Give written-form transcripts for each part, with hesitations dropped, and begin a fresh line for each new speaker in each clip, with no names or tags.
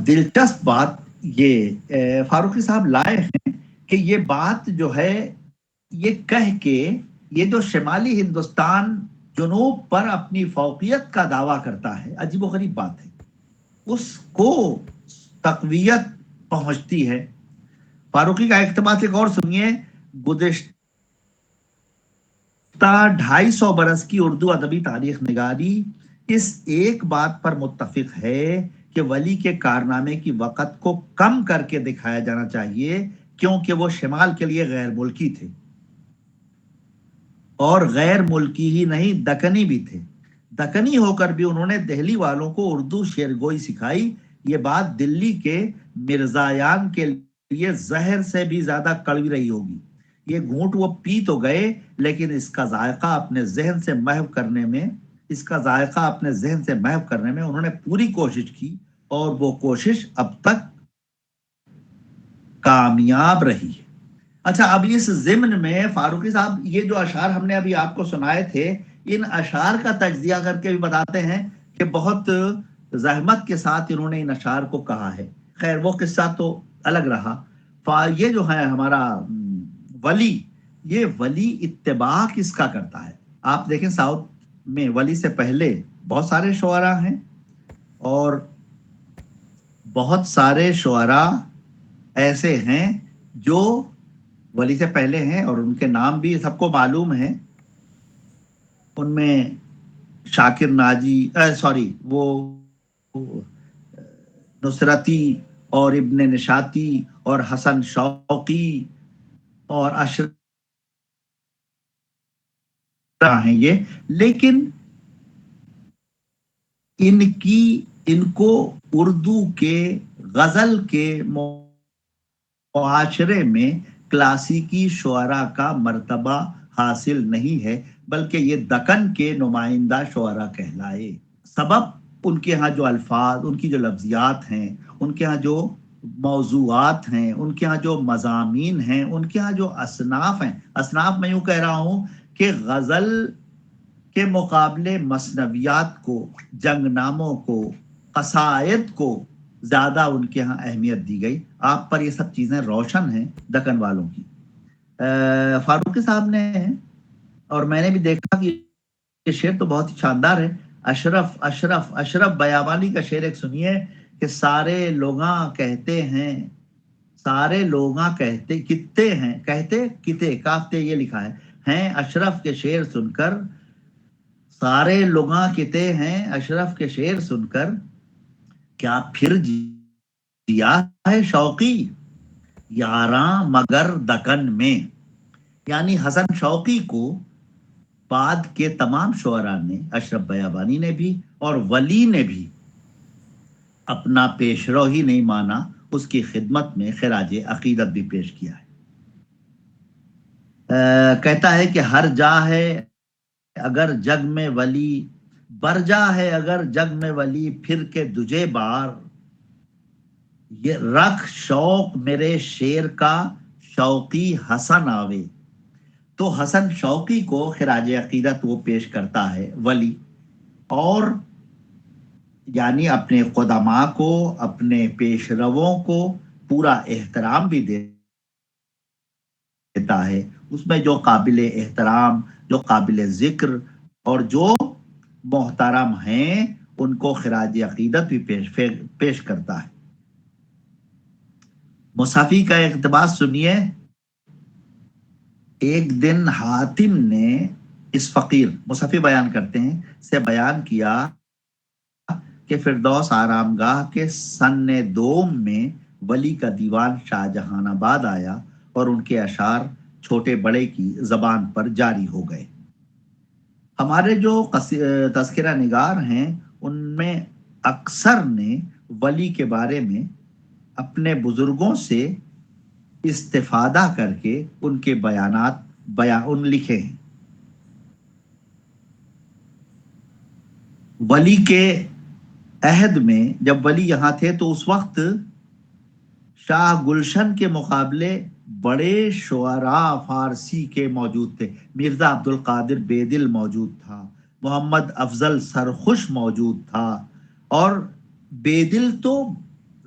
دلچسپ بات یہ فاروقی صاحب لائے ہیں کہ یہ بات جو ہے یہ کہہ کے یہ جو شمالی ہندوستان جنوب پر اپنی فوقیت کا دعویٰ کرتا ہے، عجیب و غریب بات ہے، اس کو تقویت پہنچتی ہے۔ فاروقی کا اقتباس ایک اور سنیے۔ گزشتہ 250 برس کی اردو ادبی تاریخ نگاری اس ایک بات پر متفق ہے کہ ولی کے کارنامے کی وقت کو کم کر کے دکھایا جانا چاہیے، کیونکہ وہ شمال کے لیے غیر ملکی تھے، اور غیر ملکی ہی نہیں دکنی بھی تھے۔ دکنی ہو کر بھی انہوں نے دہلی والوں کو اردو شعرگوئی سکھائی۔ یہ بات دلی کے مرزایان کے لیے زہر سے بھی زیادہ کڑوی رہی ہوگی۔ یہ گھونٹ وہ پی تو گئے، لیکن اس کا ذائقہ اپنے ذہن سے محو کرنے میں انہوں نے پوری کوشش کی، اور وہ کوشش اب تک کامیاب رہی ہے۔ اچھا، اب اس ضمن میں فاروقی صاحب یہ جو اشعار ہم نے ابھی آپ کو سنائے تھے، ان اشعار کا تجزیہ کر کے بھی بتاتے ہیں کہ بہت زحمت کے ساتھ انہوں نے ان اشعار کو کہا ہے۔ خیر وہ قصہ تو الگ رہا۔ یہ جو ہے ہمارا ولی، یہ ولی اتباع کس کا کرتا ہے؟ آپ دیکھیں ساؤتھ میں ولی سے پہلے بہت سارے شعراء ہیں، اور بہت سارے شعراء ایسے ہیں جو ولی سے پہلے ہیں، اور ان کے نام بھی سب کو معلوم ہیں۔ ان میں شاکر ناجی، سوری، وہ نصرتی اور ابن نشاتی اور حسن شوقی اور اشرف ہیں یہ، لیکن ان کو اردو کے غزل کے معاشرے میں کلاسیکی شعراء کا مرتبہ حاصل نہیں ہے، بلکہ یہ دکن کے نمائندہ شعراء کہلائے۔ سبب ان کے ہاں جو الفاظ، ان کی جو لفظیات ہیں، ان کے ہاں جو موضوعات ہیں، ان کے ہاں جو مضامین ہیں، ان کے ہاں جو اصناف ہیں۔ اصناف میں یوں کہہ رہا ہوں کہ غزل کے مقابلے مثنویات کو، جنگ ناموں کو، قصائد کو زیادہ ان کے ہاں اہمیت دی گئی۔ آپ پر یہ سب چیزیں روشن ہیں دکن والوں کی۔ فاروقی صاحب نے اور میں نے بھی دیکھا کہ یہ شعر تو بہت ہی شاندار ہے۔ اشرف بیابانی کا شعر ایک سنیے کہ سارے لوگاں کہتے کتے کافتے یہ لکھا ہے اشرف کے شعر سن کر، سارے لوگاں کتے ہیں اشرف کے شعر سن کر، کیا پھر جیا ہے شوقی یاراں مگر دکن میں۔ یعنی حسن شوقی کو بعد کے تمام شعراء نے، اشرف بیابانی نے بھی اور ولی نے بھی اپنا پیشرو ہی نہیں مانا، اس کی خدمت میں خراج عقیدت بھی پیش کیا ہے۔ کہتا ہے کہ ہر جا ہے اگر جگ میں ولی، برجا ہے اگر جگ میں ولی، پھر کے دجے بار، یہ رکھ شوق میرے شعر کا شوقی حسن آوے۔ تو حسن شوقی کو خراج عقیدت وہ پیش کرتا ہے ولی، اور یعنی اپنے قدماء کو، اپنے پیش رووں کو پورا احترام بھی دیتا ہے۔ اس میں جو قابل احترام، جو قابل ذکر اور جو محترم ہیں ان کو خراج عقیدت بھی پیش کرتا ہے۔ مصحفی کا اقتباس سنیے۔ ایک دن حاتم نے اس فقیر، مصحفی بیان کرتے ہیں، سے بیان کیا کہ فردوس آرامگاہ کے سن دوم میں ولی کا دیوان شاہ جہان آباد آیا، اور ان کے اشعار چھوٹے بڑے کی زبان پر جاری ہو گئے۔ ہمارے جو تذکرہ نگار ہیں ان میں اکثر نے ولی کے بارے میں اپنے بزرگوں سے استفادہ کر کے ان کے بیانات لکھے ہیں۔ ولی کے عہد میں جب ولی یہاں تھے تو اس وقت شاہ گلشن کے مقابلے بڑے شعراء فارسی کے موجود تھے۔ مرزا عبد القادر بیدل موجود تھا، محمد افضل سرخوش موجود تھا، اور بیدل تو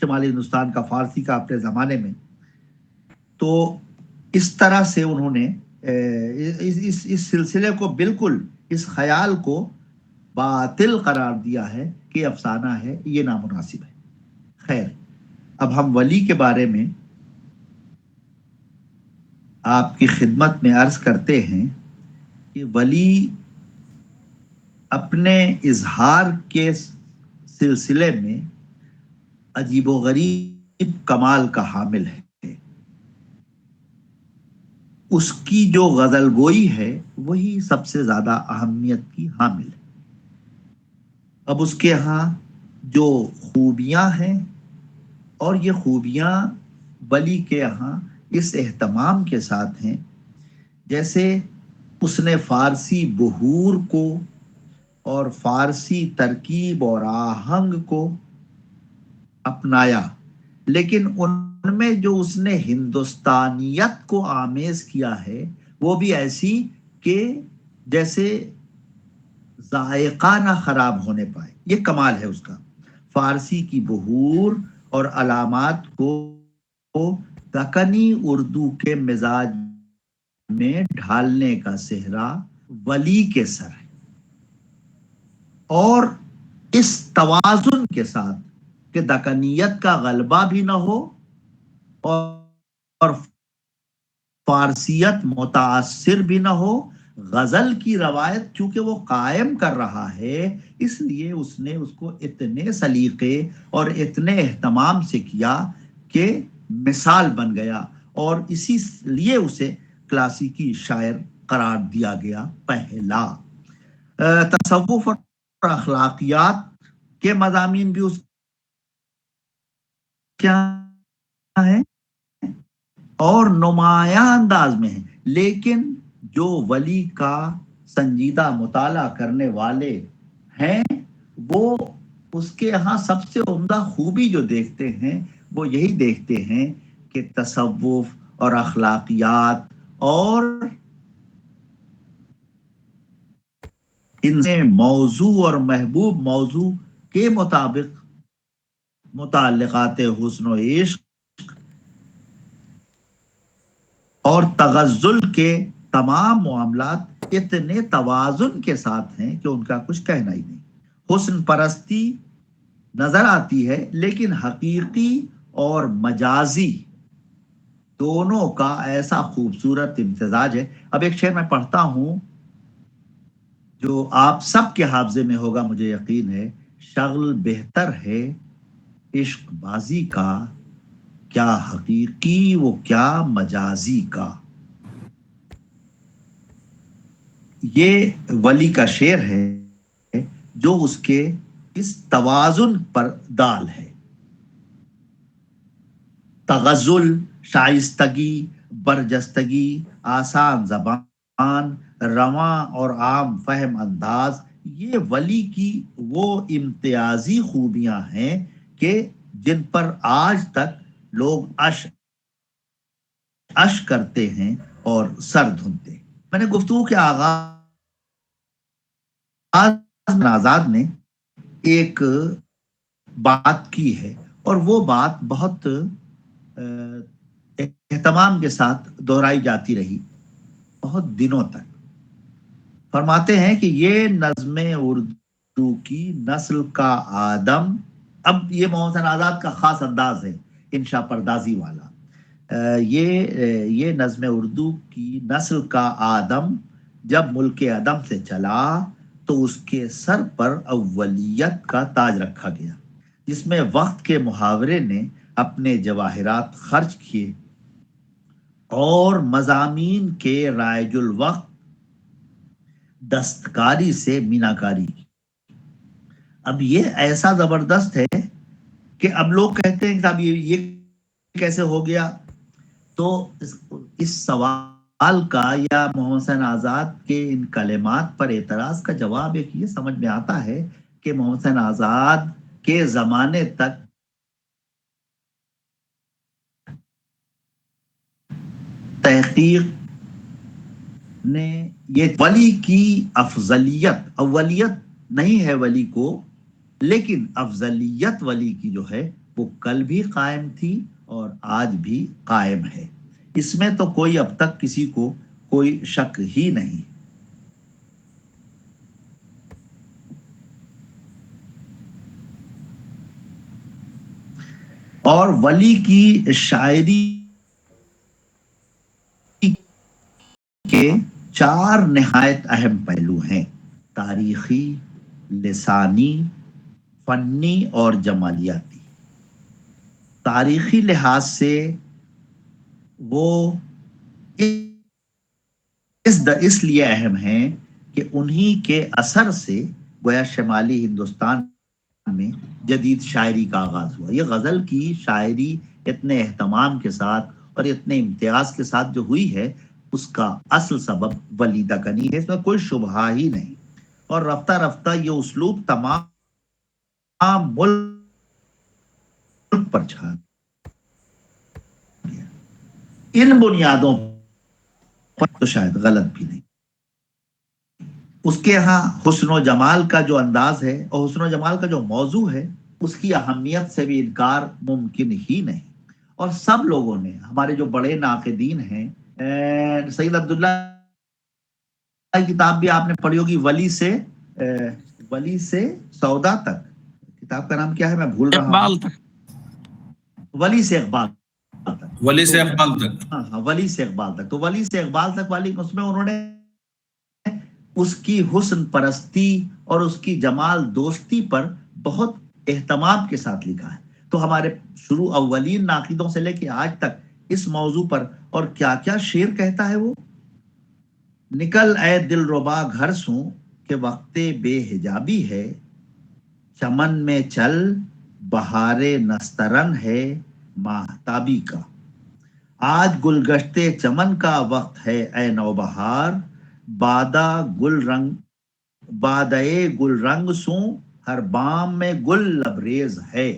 شمالی ہندوستان کا، فارسی کا اپنے زمانے میں. تو اس طرح سے انہوں نے اس سلسلے کو بالکل اس خیال کو باطل قرار دیا ہے کہ افسانہ ہے، یہ نامناسب ہے. خیر، اب ہم ولی کے بارے میں آپ کی خدمت میں عرض کرتے ہیں کہ ولی اپنے اظہار کے سلسلے میں عجیب و غریب کمال کا حامل ہے. اس کی جو غزل گوئی ہے وہی سب سے زیادہ اہمیت کی حامل ہے. اب اس کے ہاں جو خوبیاں ہیں، اور یہ خوبیاں ولی کے یہاں اس اہتمام کے ساتھ ہیں، جیسے اس نے فارسی بحور کو اور فارسی ترکیب اور آہنگ کو اپنایا، لیکن ان میں جو اس نے ہندوستانیت کو آمیز کیا ہے وہ بھی ایسی کہ جیسے ذائقہ نہ خراب ہونے پائے. یہ کمال ہے اس کا. فارسی کی بحور اور علامات کو دکنی اردو کے مزاج میں ڈھالنے کا صحرا ولی کے سر ہے، اور اس توازن کے ساتھ کہ دکنیت کا غلبہ بھی نہ ہو اور فارسیت متاثر بھی نہ ہو. غزل کی روایت چونکہ وہ قائم کر رہا ہے، اس لیے اس نے اس کو اتنے سلیقے اور اتنے اہتمام سے کیا کہ مثال بن گیا، اور اسی لیے اسے کلاسیکی شاعر قرار دیا گیا. پہلا تصوف اور اخلاقیات کے مضامین بھی اس کیا ہیں اور نمایاں انداز میں ہیں، لیکن جو ولی کا سنجیدہ مطالعہ کرنے والے ہیں وہ اس کے ہاں سب سے عمدہ خوبی جو دیکھتے ہیں وہ یہی دیکھتے ہیں کہ تصوف اور اخلاقیات اور ان سے موضوع اور محبوب موضوع کے مطابق متعلقات حسن و عشق اور تغزل کے تمام معاملات اتنے توازن کے ساتھ ہیں کہ ان کا کچھ کہنا ہی نہیں. حسن پرستی نظر آتی ہے، لیکن حقیقی اور مجازی دونوں کا ایسا خوبصورت امتزاج ہے. اب ایک شعر میں پڑھتا ہوں جو آپ سب کے حافظے میں ہوگا، مجھے یقین ہے. شغل بہتر ہے عشق بازی کا، کیا حقیقی وہ کیا مجازی کا. یہ ولی کا شعر ہے جو اس کے اس توازن پر دال ہے. تغزل، شائستگی، برجستگی، آسان زبان، رواں اور عام فہم انداز، یہ ولی کی وہ امتیازی خوبیاں ہیں کہ جن پر آج تک لوگ اش کرتے ہیں اور سر دھنتے ہیں. میں نے گفتگو کے آغاز آزاد نے ایک بات کی ہے، اور وہ بات بہت اہتمام کے ساتھ دہرائی جاتی رہی بہت دنوں تک. فرماتے ہیں کہ یہ نظم اردو کی نسل کا آدم. اب یہ محمد حسین آزاد کا خاص انداز ہے، انشا پردازی والا. یہ نظم اردو کی نسل کا آدم جب ملک عدم سے چلا تو اس کے سر پر اولیت کا تاج رکھا گیا، جس میں وقت کے محاورے نے اپنے جواہرات خرچ کیے اور مضامین کے رائج الوقت دستکاری سے میناکاری کی. اب یہ ایسا زبردست ہے کہ اب لوگ کہتے ہیں کہ اب یہ کیسے ہو گیا. تو اس سوال کا یا محمد حسین آزاد کے ان کلمات پر اعتراض کا جواب ایک یہ سمجھ میں آتا ہے کہ محمد حسین آزاد کے زمانے تک تحقیق نے یہ ولی کی افضلیت، اولیت نہیں ہے ولی کو، لیکن افضلیت ولی کی جو ہے وہ کل بھی قائم تھی اور آج بھی قائم ہے، اس میں تو کوئی اب تک کسی کو کوئی شک ہی نہیں۔ اور ولی کی شاعری کے چار نہایت اہم پہلو ہیں: تاریخی، لسانی، فنی اور جمالیاتی۔ تاریخی لحاظ سے وہ اس لیے اہم ہیں کہ انہی کے اثر سے گویا شمالی ہندوستان میں جدید شاعری کا آغاز ہوا۔ یہ غزل کی شاعری اتنے اہتمام کے ساتھ اور اتنے امتیاز کے ساتھ جو ہوئی ہے، اس کا اصل سبب ولی دکنی ہے، اس میں کوئی شبہ ہی نہیں۔ اور رفتہ رفتہ یہ اسلوب تمام ملک پر چھا گیا۔ ان بنیادوں پر تو شاید غلط بھی نہیں۔ اس کے ہاں حسن و جمال کا جو انداز ہے اور حسن و جمال کا جو موضوع ہے، اس کی اہمیت سے بھی انکار ممکن ہی نہیں۔ اور سب لوگوں نے، ہمارے جو بڑے ناقدین ہیں، سید عبداللہ کی کتاب بھی آپ نے پڑھی ہوگی، ولی سے سودا تک، کتاب کا نام کیا ہے میں بھول رہا ہوں،
اقبال تک،
ولی سے اقبال تک،
ولی سے اقبال تک،
ہاں ولی سے اقبال تک، تو ولی سے اقبال تک والی اس میں انہوں نے اس کی حسن پرستی اور اس کی جمال دوستی پر بہت اہتمام کے ساتھ لکھا ہے۔ تو ہمارے شروع اولین ناقدوں سے لے کے آج تک اس موضوع پر اور کیا کیا شعر کہتا ہے وہ: نکل اے دل ربا گھر سوں کہ وقت بے حجابی ہے، چمن میں چل بہار نسترن ہے ماہتابی کا، آج گلگشتے چمن کا وقت ہے اے نوبہار، بادے گل رنگ سوں ہر بام میں گل لبریز ہے۔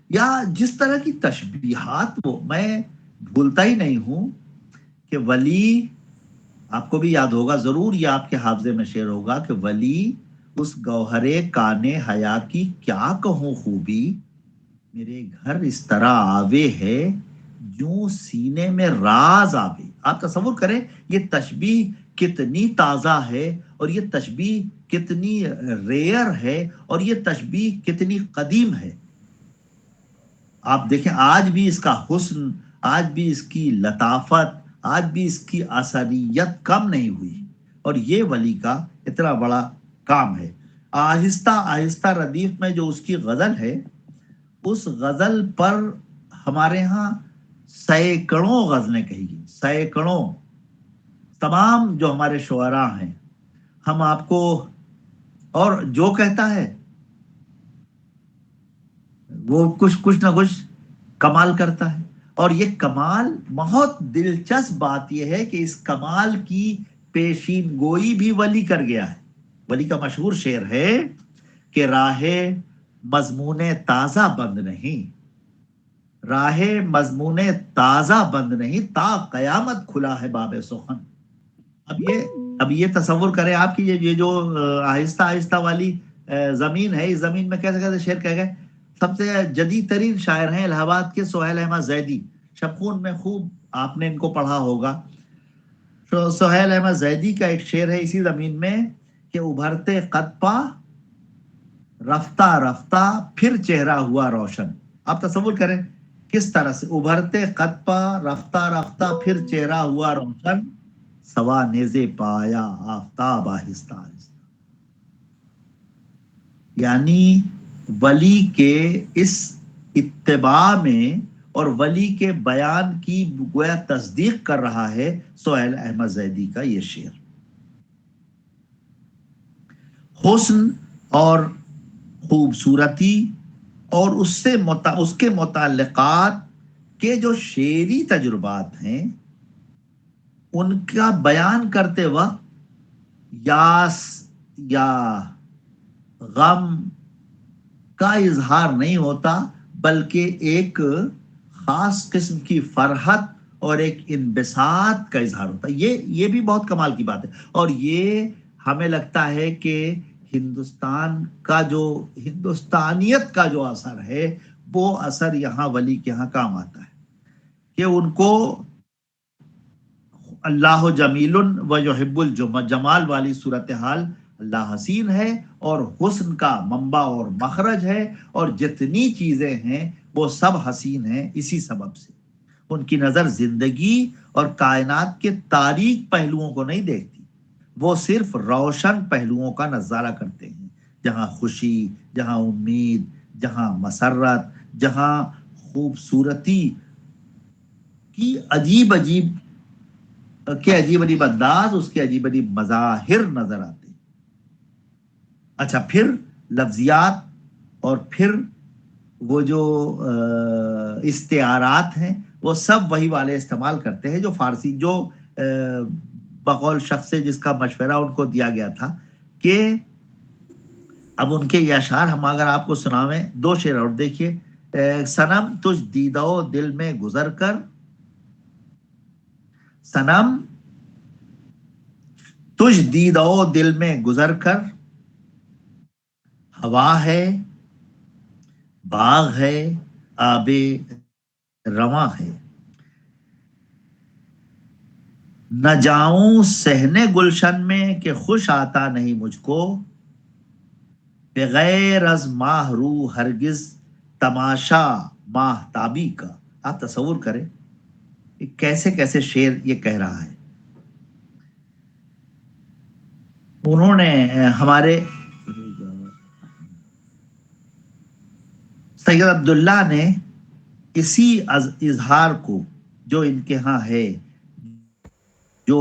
یا جس طرح کی تشبیہات، وہ میں بھولتا ہی نہیں ہوں کہ ولی، آپ کو بھی یاد ہوگا ضرور، یہ آپ کے حافظے میں شعر ہوگا کہ ولی اس گوہرے کانے حیا کی کیا کہوں خوبی، میرے گھر اس طرح آوے ہے جو سینے میں راز آوے۔ آپ تصور کریں یہ تشبیہ کتنی تازہ ہے، اور یہ تشبیہ کتنی ریئر ہے، اور یہ تشبیہ کتنی قدیم ہے۔ آپ دیکھیں آج بھی اس کا حسن، آج بھی اس کی لطافت، آج بھی اس کی اثریت کم نہیں ہوئی، اور یہ ولی کا اتنا بڑا کام ہے۔ آہستہ آہستہ ردیف میں جو اس کی غزل ہے، اس غزل پر ہمارے ہاں سینکڑوں غزلیں کہی گئی، سینکڑوں۔ تمام جو ہمارے شعراء ہیں، ہم آپ کو، اور جو کہتا ہے وہ کچھ نہ کچھ کمال کرتا ہے۔ اور یہ کمال، بہت دلچسپ بات یہ ہے کہ اس کمال کی پیشین گوئی بھی ولی کر گیا ہے۔ ولی کا مشہور شعر ہے کہ راہ مضمون تازہ بند نہیں، راہ مضمون تازہ بند نہیں، تا قیامت کھلا ہے باب سخن۔ اب یہ تصور کریں آپ کی، یہ جو آہستہ آہستہ والی زمین ہے، اس زمین میں کیسے کیسے شعر کہہ گئے۔ سب سے جدید ترین شاعر ہیں الہ آباد کے سہیل احمد زیدی، شبخون میں خوب آپ نے ان کو پڑھا ہوگا۔ سہیل احمد زیدی کا ایک شعر ہے اسی زمین میں کہ ابھرتے قد پا رفتہ رفتہ پھر چہرہ ہوا روشن۔ آپ تصور کریں کس طرح سے ابھرتے قد پا رفتہ رفتہ پھر چہرہ ہوا روشن، سوا نیزے پایا آفتاب آہستہ آہستہ۔ یعنی ولی کے اس اتباع میں اور ولی کے بیان کی گویا تصدیق کر رہا ہے سہیل احمد زیدی کا یہ شعر۔ حسن اور خوبصورتی اور اس کے متعلقات کے جو شعری تجربات ہیں، ان کا بیان کرتے وقت یاس یا غم کا اظہار نہیں ہوتا، بلکہ ایک خاص قسم کی فرحت اور ایک انبساط کا اظہار ہوتا ہے۔ یہ بھی بہت کمال کی بات ہے، اور یہ ہمیں لگتا ہے کہ ہندوستان کا جو ہندوستانیت کا جو اثر ہے وہ اثر یہاں ولی کے یہاں کام آتا ہے کہ ان کو اللہ جمیل و یحب الجمال والی صورتحال، اللہ حسین ہے اور حسن کا منبع اور مخرج ہے، اور جتنی چیزیں ہیں وہ سب حسین ہیں اسی سبب سے۔ ان کی نظر زندگی اور کائنات کے تاریک پہلوؤں کو نہیں دیکھتی، وہ صرف روشن پہلوؤں کا نظارہ کرتے ہیں، جہاں خوشی، جہاں امید، جہاں مسرت، جہاں خوبصورتی کی عجیب عجیب عجیب عجیب انداز، اس کے عجیب عجیب مظاہر نظر آتے ہیں۔ اچھا، پھر لفظیات اور پھر وہ جو استعارات ہیں وہ سب وہی والے استعمال کرتے ہیں جو فارسی، جو بقول شخص سے جس کا مشورہ ان کو دیا گیا تھا کہ اب ان کے یہ اشعار ہم اگر آپ کو سناویں، دو شعر اور دیکھیے۔ صنم تجھ دیدہ دل میں گزر کر، صنم تجھ دیدہ دل میں گزر کر، ہوا ہے، باغ ہے، آب رواں ہے، نہ جاؤں صحن گلشن میں کہ خوش آتا نہیں مجھ کو، بغیر از ماہ رو ہرگز تماشا ماہتابی کا۔ آپ تصور کریں کیسے کیسے شعر یہ کہہ رہا ہے۔ انہوں نے ہمارے سید عبداللہ نے اسی اظہار کو جو ان کے ہاں ہے، جو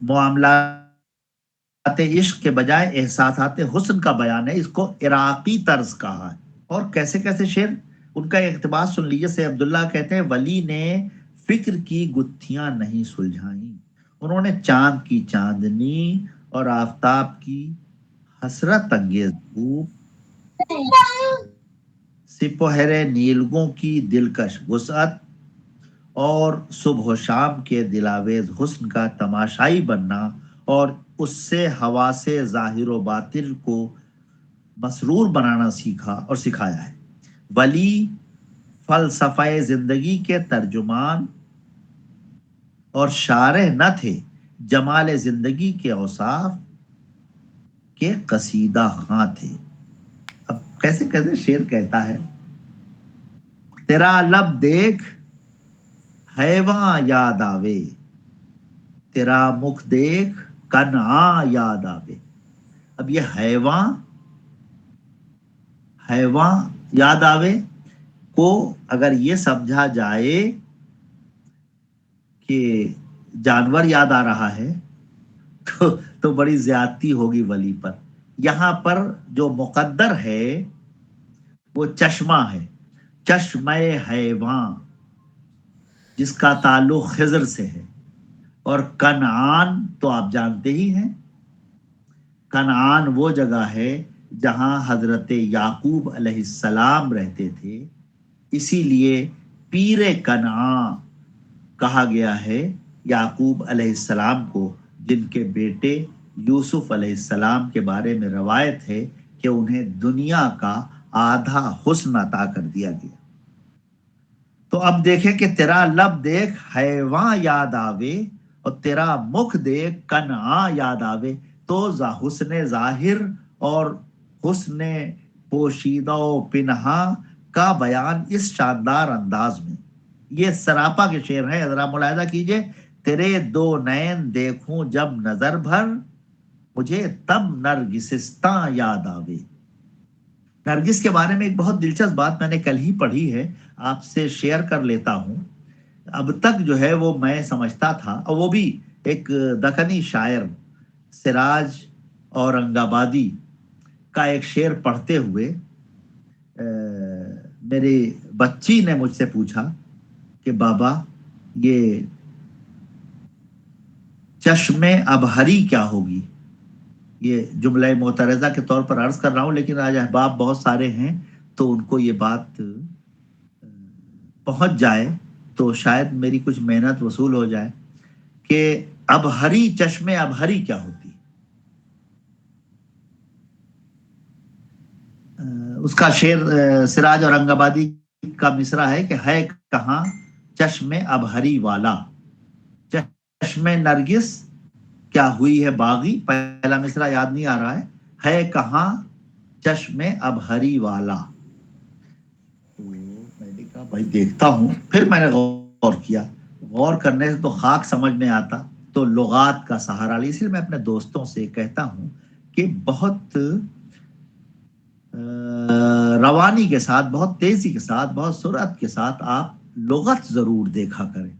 معاملات عشق کے بجائے احساسات حسن کا بیان ہے، اس کو عراقی طرز کہا ہے۔ اور کیسے کیسے شعر، ان کا اقتباس سن لیجیے۔ سید عبداللہ کہتے ہیں ولی نے فکر کی گتھیاں نہیں سلجھائیں، انہوں نے چاند کی چاندنی اور آفتاب کی حسرت انگیز دھوپ، سپہر نیلگوں کی دلکش وسعت اور صبح و شام کے دلاویز حسن کا تماشائی بننا، اور اس سے حواس ظاہر و باطن کو مسرور بنانا سیکھا اور سکھایا ہے۔ ولی فلسفہ زندگی کے ترجمان اور شارح نہ تھے، جمال زندگی کے اوصاف کے قصیدہ خواں تھے۔ اب کیسے کیسے شعر کہتا ہے، تیرا لب دیکھ حیواں یاد آوے، تیرا مکھ دیکھ کنعاں یاد آوے۔ اب یہ حیواں یاد آوے کو اگر یہ سمجھا جائے کہ جانور یاد آ رہا ہے تو بڑی زیادتی ہوگی ولی پر۔ یہاں پر جو مقدر ہے وہ چشمہ ہے، چشمہ حیواں، جس کا تعلق خضر سے ہے۔ اور کنعان تو آپ جانتے ہی ہیں، کنعان وہ جگہ ہے جہاں حضرت یعقوب علیہ السلام رہتے تھے، اسی لیے پیر کنعان کہا گیا ہے یعقوب علیہ السلام کو، جن کے بیٹے یوسف علیہ السلام کے بارے میں روایت ہے کہ انہیں دنیا کا آدھا حسن عطا کر دیا گیا۔ تو اب دیکھیں کہ تیرا لب دیکھ حیواں یاد آوے اور تیرا مکھ دیکھ کنعاں یاد آوے، تو حسن ظاہر اور حسن پوشیدہ و پنہاں کا بیان اس شاندار انداز میں۔ یہ سراپا کے شعر ہیں، ذرا ملاحظہ کیجئے۔ تیرے دو نین دیکھوں جب نظر بھر، مجھے تب نرگسستاں یاد آوے۔ نرگس کے بارے میں ایک بہت دلچسپ بات میں نے کل ہی پڑھی ہے، آپ سے شیئر کر لیتا ہوں۔ اب تک جو ہے وہ میں سمجھتا تھا، اور وہ بھی ایک دکنی شاعر سراج اورنگ آبادی کا ایک شعر پڑھتے ہوئے میری بچی نے مجھ سے پوچھا کہ بابا یہ چشم ابہری کیا ہوگی؟ یہ جملہ معترضہ کے طور پر عرض کر رہا ہوں، لیکن آج احباب بہت سارے ہیں تو ان کو یہ بات پہنچ جائے تو شاید میری کچھ محنت وصول ہو جائے کہ ابہری، چشم ابہری کیا ہوتی ہے؟ اس کا شعر سراج اورنگ آبادی کا مصرع ہے کہ ہے کہاں چشم ابہری والا، چشم نرگس کیا ہوئی ہے باغی، پہلا مصرع یاد نہیں آ رہا ہے کہاں چشم ابہری والا. تو میں نے کہا بھائی دیکھتا ہوں. پھر میں نے غور کیا، غور کرنے سے تو خاک سمجھ میں آتا، تو لغات کا سہارا لی. اس لیے میں اپنے دوستوں سے کہتا ہوں کہ بہت روانی کے ساتھ، بہت تیزی کے ساتھ، بہت سرعت کے ساتھ آپ لغت ضرور دیکھا کریں.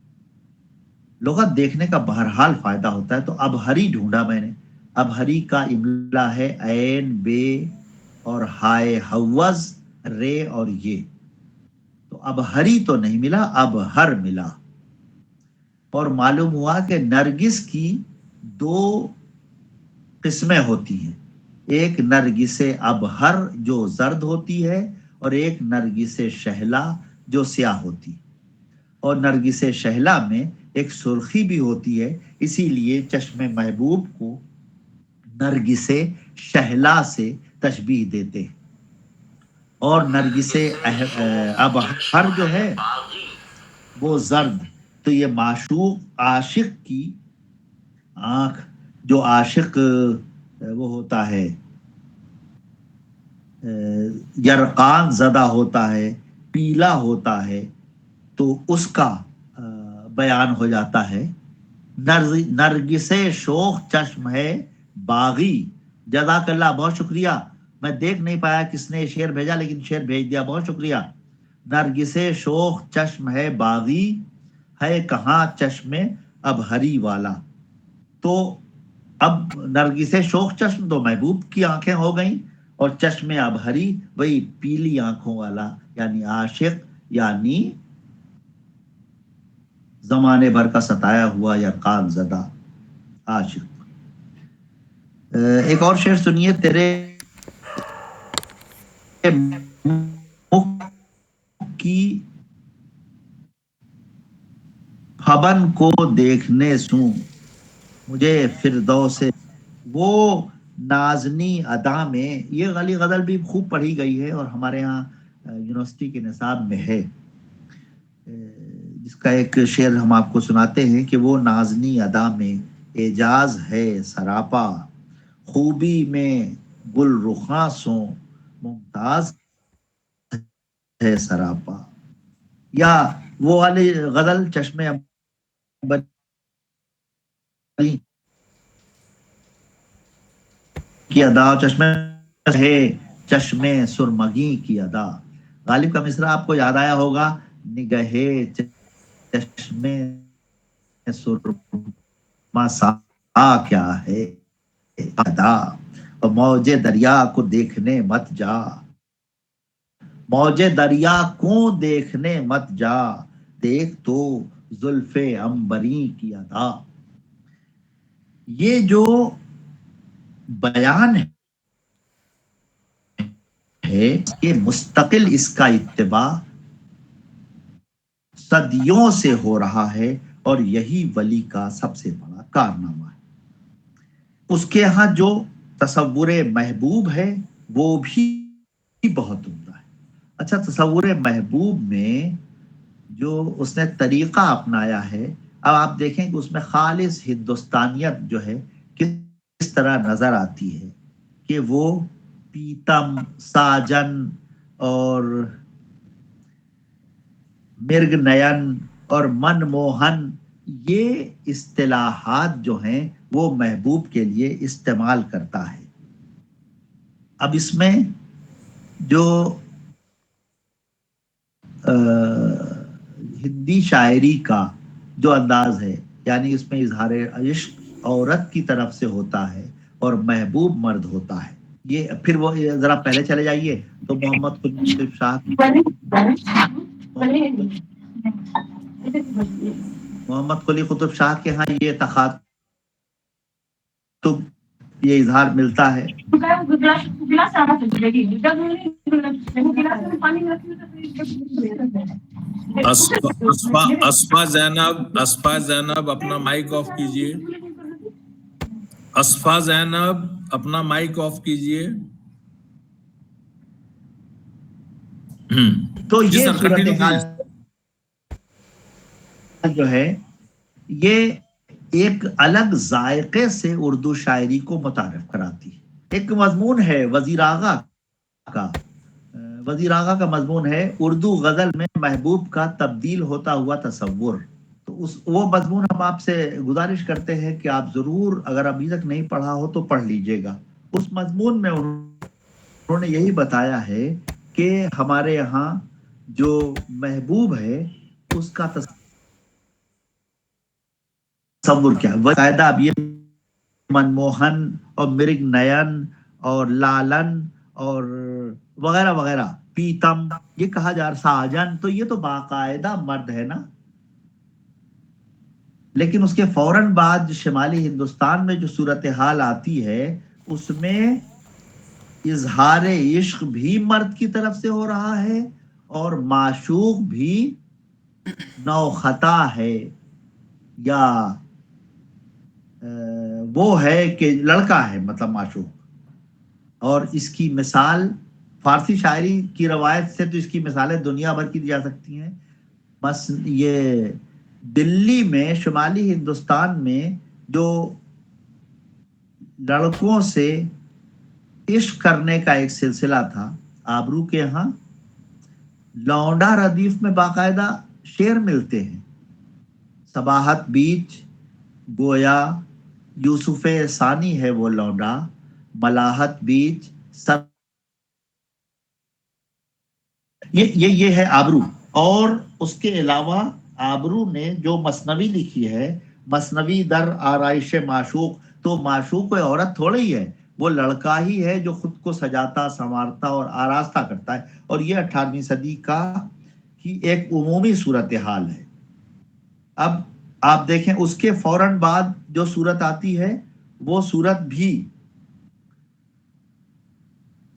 لغت دیکھنے کا بہرحال فائدہ ہوتا ہے. تو ابہری ڈھونڈا میں نے. ابہری کا املا ہے عین بے اور ہائے حوض رے اور یہ. تو ابہری تو نہیں ملا، ابہر ملا. اور معلوم ہوا کہ نرگس کی دو قسمیں ہوتی ہیں، ایک نرگس ابہر جو زرد ہوتی ہے، اور ایک نرگس شہلا جو سیاہ ہوتی ہے. اور نرگس شہلا میں ایک سرخی بھی ہوتی ہے، اسی لیے چشم محبوب کو نرگس شہلا سے تشبیہ دیتے ہیں. اور نرگس ابہر جو ہے وہ زرد. تو یہ معشوق عاشق کی آنکھ، جو عاشق وہ ہوتا ہے یرقان زدہ ہوتا ہے، پیلا ہوتا ہے، تو اس کا بیان ہو جاتا ہے. نرگس شوخ چشم ہے باغی. جزاک اللہ، بہت شکریہ. میں دیکھ نہیں پایا کس نے شعر بھیجا، لیکن شعر بھیج دیا، بہت شکریہ. نرگس شوخ چشم ہے باغی، ہے کہاں چشم ابہری والا. تو اب نرگس شوخ چشم تو محبوب کی آنکھیں ہو گئیں، اور چشم ابہری وہی پیلی آنکھوں والا، یعنی عاشق، یعنی زمانے بھر کا ستایا ہوا یا قان زدہ عاشق. ایک اور شعر سنیے. تیرے مخ کی پھبن کو دیکھنے سوں مجھے فردوس. وہ نازنی ادا میں یہ غلی غزل بھی خوب پڑھی گئی ہے، اور ہمارے یہاں یونیورسٹی کے نصاب میں ہے، جس کا ایک شعر ہم آپ کو سناتے ہیں کہ وہ نازنی ادا میں اعجاز ہے سراپا، خوبی میں گل رخاں سو ممتاز ہے سراپا. یا وہ والی غزل چشم ابری کی ادا، چشم ہے چشم سرمگی کی ادا. غالب کا مصرع آپ کو یاد آیا ہوگا، نگہے چشم سرما سا کیا ہے ادا، اور موج دریا کو دیکھنے مت جا، موج دریا کو دیکھنے مت جا، دیکھ تو زلف عنبری کی ادا. یہ جو بیان ہے کہ مستقل اس کا اتباع صدیوں سے ہو رہا ہے، اور یہی ولی کا سب سے بڑا کارنامہ ہے. اس کے ہاں جو تصور محبوب ہے وہ بھی بہت عمدہ ہے. اچھا، تصور محبوب میں جو اس نے طریقہ اپنایا ہے، اب آپ دیکھیں کہ اس میں خالص ہندوستانیت جو ہے کس طرح نظر آتی ہے، کہ وہ پیتم، ساجن اور مرگ نین اور من موہن، یہ اصطلاحات جو ہیں وہ محبوب کے لیے استعمال کرتا ہے. اب اس میں جو ہندی شاعری کا جو انداز ہے، یعنی اس میں اظہار عشق عورت کی طرف سے ہوتا ہے اور محبوب مرد ہوتا ہے. یہ پھر وہ ذرا پہلے چلے جائیے تو محمد قطب شاہ، محمد قلی قطب شاہ کے ہاں یہ تخاطب، یہ اظہار ملتا ہے.
اسفا زینب اپنا مائک آف کیجیے. اسفا زینب اپنا مائک آف کیجیے.
تو
جی
یہ
سر کنٹینیو
صورتحال
کیجیے.
جو ہے یہ ایک الگ ذائقے سے اردو شاعری کو متعارف کراتی ہے. ایک مضمون ہے وزیر آغا کا، وزیر اعلیٰ کا مضمون ہے اردو غزل میں محبوب کا تبدیل ہوتا ہوا تصور. تو وہ مضمون ہم آپ سے گزارش کرتے ہیں کہ آپ ضرور اگر ابھی تک نہیں پڑھا ہو تو پڑھ لیجئے گا. اس مضمون میں انہوں نے یہی بتایا ہے کہ ہمارے یہاں جو محبوب ہے اس کا تصور کیا ہے. باقاعدہ اب یہ منموہن اور مرگ نین اور لالن اور وغیرہ وغیرہ پیتم یہ کہا جا رہا ساجن، تو یہ تو باقاعدہ مرد ہے نا. لیکن اس کے فوراً بعد شمالی ہندوستان میں جو صورتحال آتی ہے اس میں اظہار عشق بھی مرد کی طرف سے ہو رہا ہے اور معشوق بھی نو خطا ہے یا وہ ہے کہ لڑکا ہے، مطلب معشوق. اور اس کی مثال فارسی شاعری کی روایت سے تو اس کی مثالیں دنیا بھر کی دی جا سکتی ہیں. بس یہ دلی میں شمالی ہندوستان میں جو لڑکوں سے عشق کرنے کا ایک سلسلہ تھا آبرو کے ہاں، لونڈا ردیف میں باقاعدہ شعر ملتے ہیں. صباحت بیچ گویا یوسف ثانی ہے وہ لونڈا، ملاحت بیچ سب یہ ہے آبرو. اور اس کے علاوہ آبرو نے جو مثنوی لکھی ہے، مثنوی در آرائش معشوق، تو معشوق کوئی عورت تھوڑی ہی ہے، وہ لڑکا ہی ہے جو خود کو سجاتا سنوارتا اور آراستہ کرتا ہے. اور یہ 18ویں صدی کی ایک عمومی صورتحال ہے. اب آپ دیکھیں اس کے فوراً بعد جو صورت آتی ہے وہ صورت بھی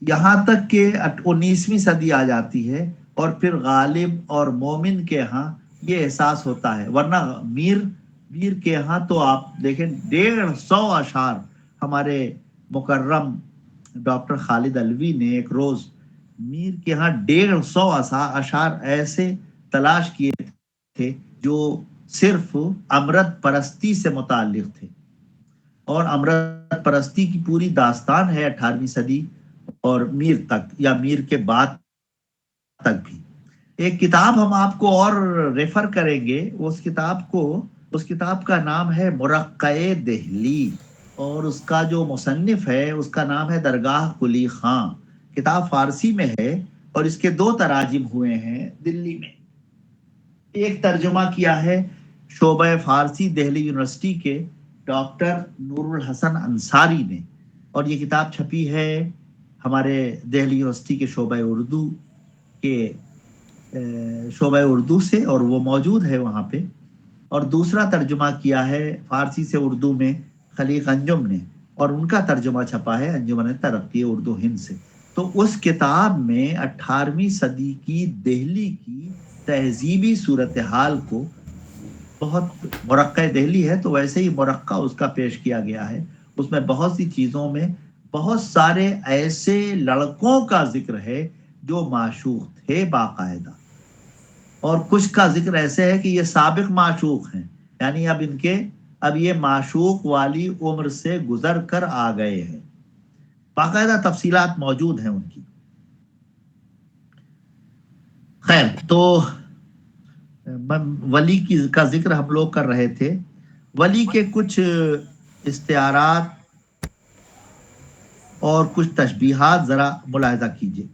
یہاں تک کہ 19ویں صدی آ جاتی ہے اور پھر غالب اور مومن کے ہاں یہ احساس ہوتا ہے. ورنہ میر کے ہاں تو آپ دیکھیں 150 اشعار ہمارے مکرم ڈاکٹر خالد علوی نے ایک روز میر کے ہاں 150 اشعار ایسے تلاش کیے تھے جو صرف امرت پرستی سے متعلق تھے. اور امرت پرستی کی پوری داستان ہے 18ویں صدی اور میر تک یا میر کے بعد تک بھی. ایک کتاب ہم آپ کو اور ریفر کریں گے، اس کتاب کا نام ہے مرقع دہلی اور اس کا جو مصنف ہے اس کا نام ہے درگاہ قلی خان. کتاب فارسی میں ہے اور اس کے 2 تراجم ہوئے ہیں دلی میں. ایک ترجمہ کیا ہے شعبہ فارسی دہلی یونیورسٹی کے ڈاکٹر نور الحسن انصاری نے، اور یہ کتاب چھپی ہے ہمارے دہلی یونیورسٹی کے شعبہ اردو سے اور وہ موجود ہے وہاں پہ. اور دوسرا ترجمہ کیا ہے فارسی سے اردو میں خلیق انجم نے، اور ان کا ترجمہ چھپا ہے انجمن ترقی اردو ہند سے. تو اس کتاب میں 18ویں صدی کی دہلی کی تہذیبی صورتحال کو بہت، مرقع دہلی ہے تو ویسے ہی مرقع اس کا پیش کیا گیا ہے. اس میں بہت سی چیزوں میں بہت سارے ایسے لڑکوں کا ذکر ہے جو معشوق تھے باقاعدہ، اور کچھ کا ذکر ایسے ہے کہ یہ سابق معشوق ہیں، یعنی اب یہ معشوق والی عمر سے گزر کر آ گئے ہیں. باقاعدہ تفصیلات موجود ہیں ان کی. خیر، تو ولی کا ذکر ہم لوگ کر رہے تھے. ولی کے کچھ استعارات اور کچھ تشبیہات ذرا ملاحظہ کیجئے.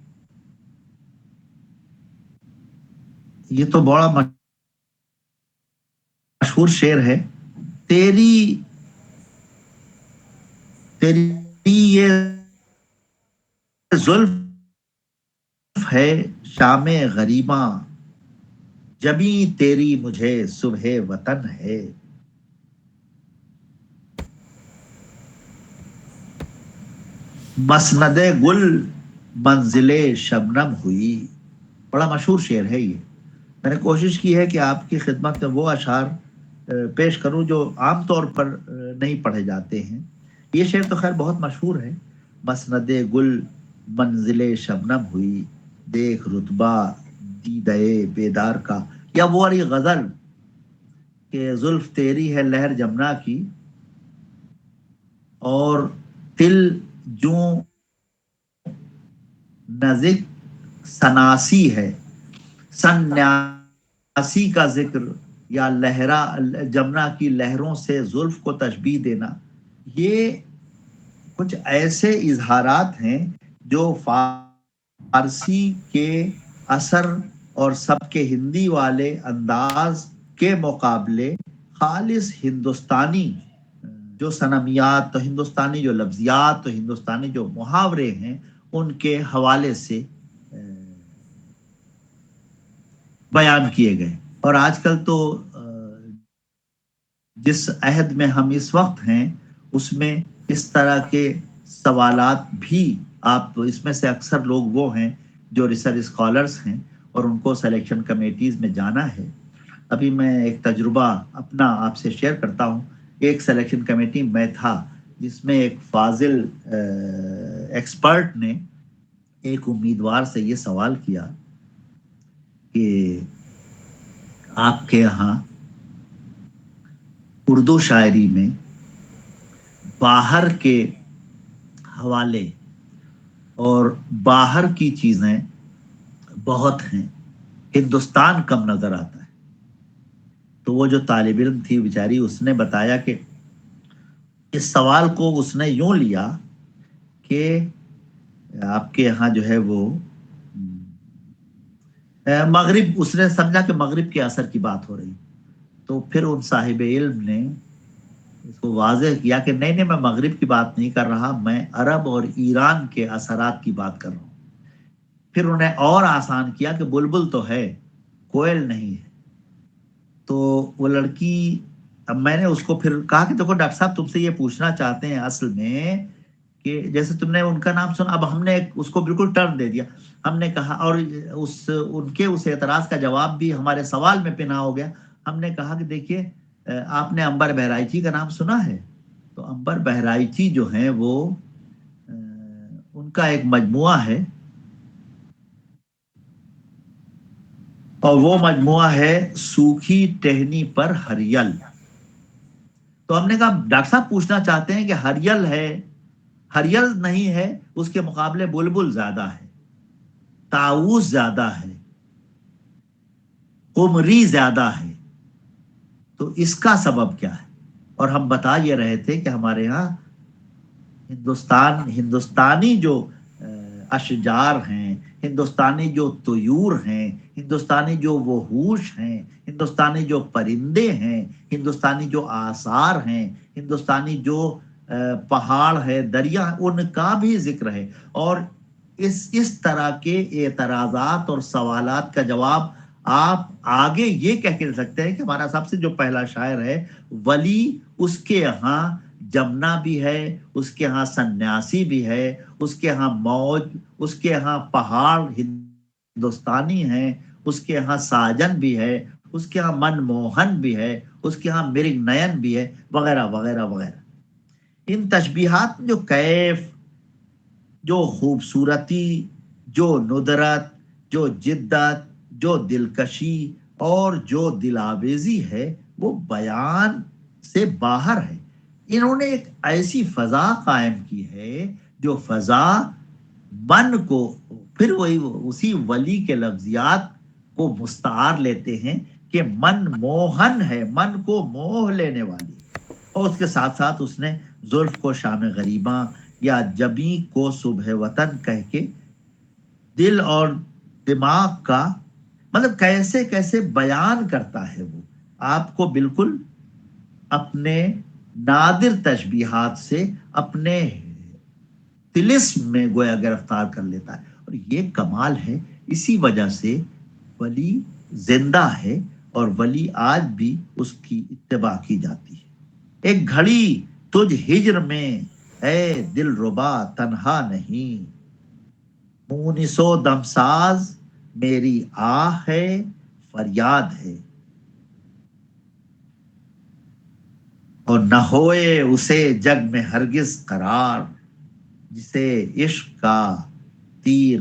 یہ تو بڑا مشہور شعر ہے. تیری یہ زلف ہے شام غریباں، جبیں تیری مجھے صبح وطن ہے. مسند گل منزل شبنم ہوئی، بڑا مشہور شعر ہے یہ. میں نے کوشش کی ہے کہ آپ کی خدمت میں وہ اشعار پیش کروں جو عام طور پر نہیں پڑھے جاتے ہیں. یہ شعر تو خیر بہت مشہور ہے. مسند گل منزل شبنم ہوئی، دیکھ رتبہ دیدے بیدار کا، یا وہ والی غزل کہ زلف تیری ہے لہر جمنا کی، اور تل جوں نزک سناسی ہے، سنیاسی کا ذکر، یا لہرا جمنا کی لہروں سے زلف کو تشبیہ دینا، یہ کچھ ایسے اظہارات ہیں جو فارسی کے اثر اور سب کے ہندی والے انداز کے مقابلے خالص ہندوستانی جو سنمیات، تو ہندوستانی جو لفظیات، تو ہندوستانی جو محاورے ہیں ان کے حوالے سے بیان کیے گئے۔ اور آج کل تو جس عہد میں ہم اس وقت ہیں اس میں اس طرح کے سوالات بھی، آپ اس میں سے اکثر لوگ وہ ہیں جو ریسرچ اسکالرس ہیں اور ان کو سلیکشن کمیٹیز میں جانا ہے۔ ابھی میں ایک تجربہ اپنا آپ سے شیئر کرتا ہوں۔ ایک سلیکشن کمیٹی میں تھا جس میں ایک فاضل ایکسپرٹ نے ایک امیدوار سے یہ سوال کیا کہ آپ کے یہاں اردو شاعری میں باہر کے حوالے اور باہر کی چیزیں بہت ہیں، ہندوستان کم نظر آتا ہے۔ تو وہ جو طالب علم تھی بیچاری، اس نے بتایا کہ اس سوال کو اس نے یوں لیا کہ آپ کے یہاں جو ہے وہ مغرب، اس نے سمجھا کہ مغرب کے اثر کی بات ہو رہی۔ تو پھر ان صاحب علم نے اس کو واضح کیا کہ نہیں میں مغرب کی بات نہیں کر رہا، میں عرب اور ایران کے اثرات کی بات کر رہا ہوں۔ پھر انہیں اور آسان کیا کہ بلبل تو ہے، کوئل نہیں ہے۔ تو وہ لڑکی، اب میں نے اس کو پھر کہا کہ دیکھو ڈاکٹر صاحب تم سے یہ پوچھنا چاہتے ہیں اصل میں کہ جیسے تم نے ان کا نام سنا، اب ہم نے اس کو بالکل ٹرن دے دیا، ہم نے کہا، اور ان کے اس اعتراض کا جواب بھی ہمارے سوال میں پنہا ہو گیا۔ ہم نے کہا کہ دیکھیے آپ نے عنبر بہرائچی کا نام سنا ہے؟ تو عنبر بہرائچی جو ہیں وہ ان کا ایک مجموعہ ہے، اور وہ مجموعہ ہے سوکھی ٹہنی پر ہریل۔ تو ہم نے کہا ڈاکٹر صاحب پوچھنا چاہتے ہیں کہ ہریل ہے، ہریل نہیں ہے، اس کے مقابلے بلبل زیادہ ہے، طاؤس زیادہ ہے، قمری زیادہ ہے، تو اس کا سبب کیا ہے؟ اور ہم بتا یہ رہے تھے کہ ہمارے ہاں ہندوستانی جو اشجار ہیں، ہندوستانی جو طیور ہیں، ہندوستانی جو وحوش ہیں، ہندوستانی جو پرندے ہیں، ہندوستانی جو آثار ہیں، ہندوستانی جو پہاڑ ہے، دریا، ان کا بھی ذکر ہے۔ اور اس طرح کے اعتراضات اور سوالات کا جواب آپ آگے یہ کہہ کے سکتے ہیں کہ ہمارا سب سے جو پہلا شاعر ہے ولی، اس کے یہاں جمنا بھی ہے، اس کے ہاں سنیاسی بھی ہے، اس کے ہاں موج، اس کے ہاں پہاڑ ہندوستانی ہیں، اس کے ہاں ساجن بھی ہے، اس کے ہاں من موہن بھی ہے، اس کے ہاں مرگ نین بھی ہے، وغیرہ وغیرہ وغیرہ۔ ان تشبیہات جو کیف، جو خوبصورتی، جو ندرت، جو جدت، جو دلکشی اور جو دلاویزی ہے، وہ بیان سے باہر ہے۔ انہوں نے ایک ایسی فضا قائم کی ہے جو فضا من کو، پھر وہی اسی ولی کے لفظیات کو مستعار لیتے ہیں کہ من موہن ہے، من کو موہ لینے والی۔ اور اس کے ساتھ ساتھ اس نے زلف کو شام غریباں یا جبیں کو صبح وطن کہہ کے دل اور دماغ کا مطلب کیسے کیسے بیان کرتا ہے۔ وہ آپ کو بالکل اپنے نادر تشبیہات سے اپنے طلسم میں گویا گرفتار کر لیتا ہے، اور یہ کمال ہے۔ اسی وجہ سے ولی زندہ ہے اور ولی آج بھی اس کی اتباع کی جاتی ہے۔ ایک گھڑی تجھ ہجر میں اے دل ربا تنہا نہیں، مونس و دمساز میری آہ ہے فریاد ہے، اور نہ ہوئے اسے جگ میں ہرگز قرار، جسے عشق کا تیر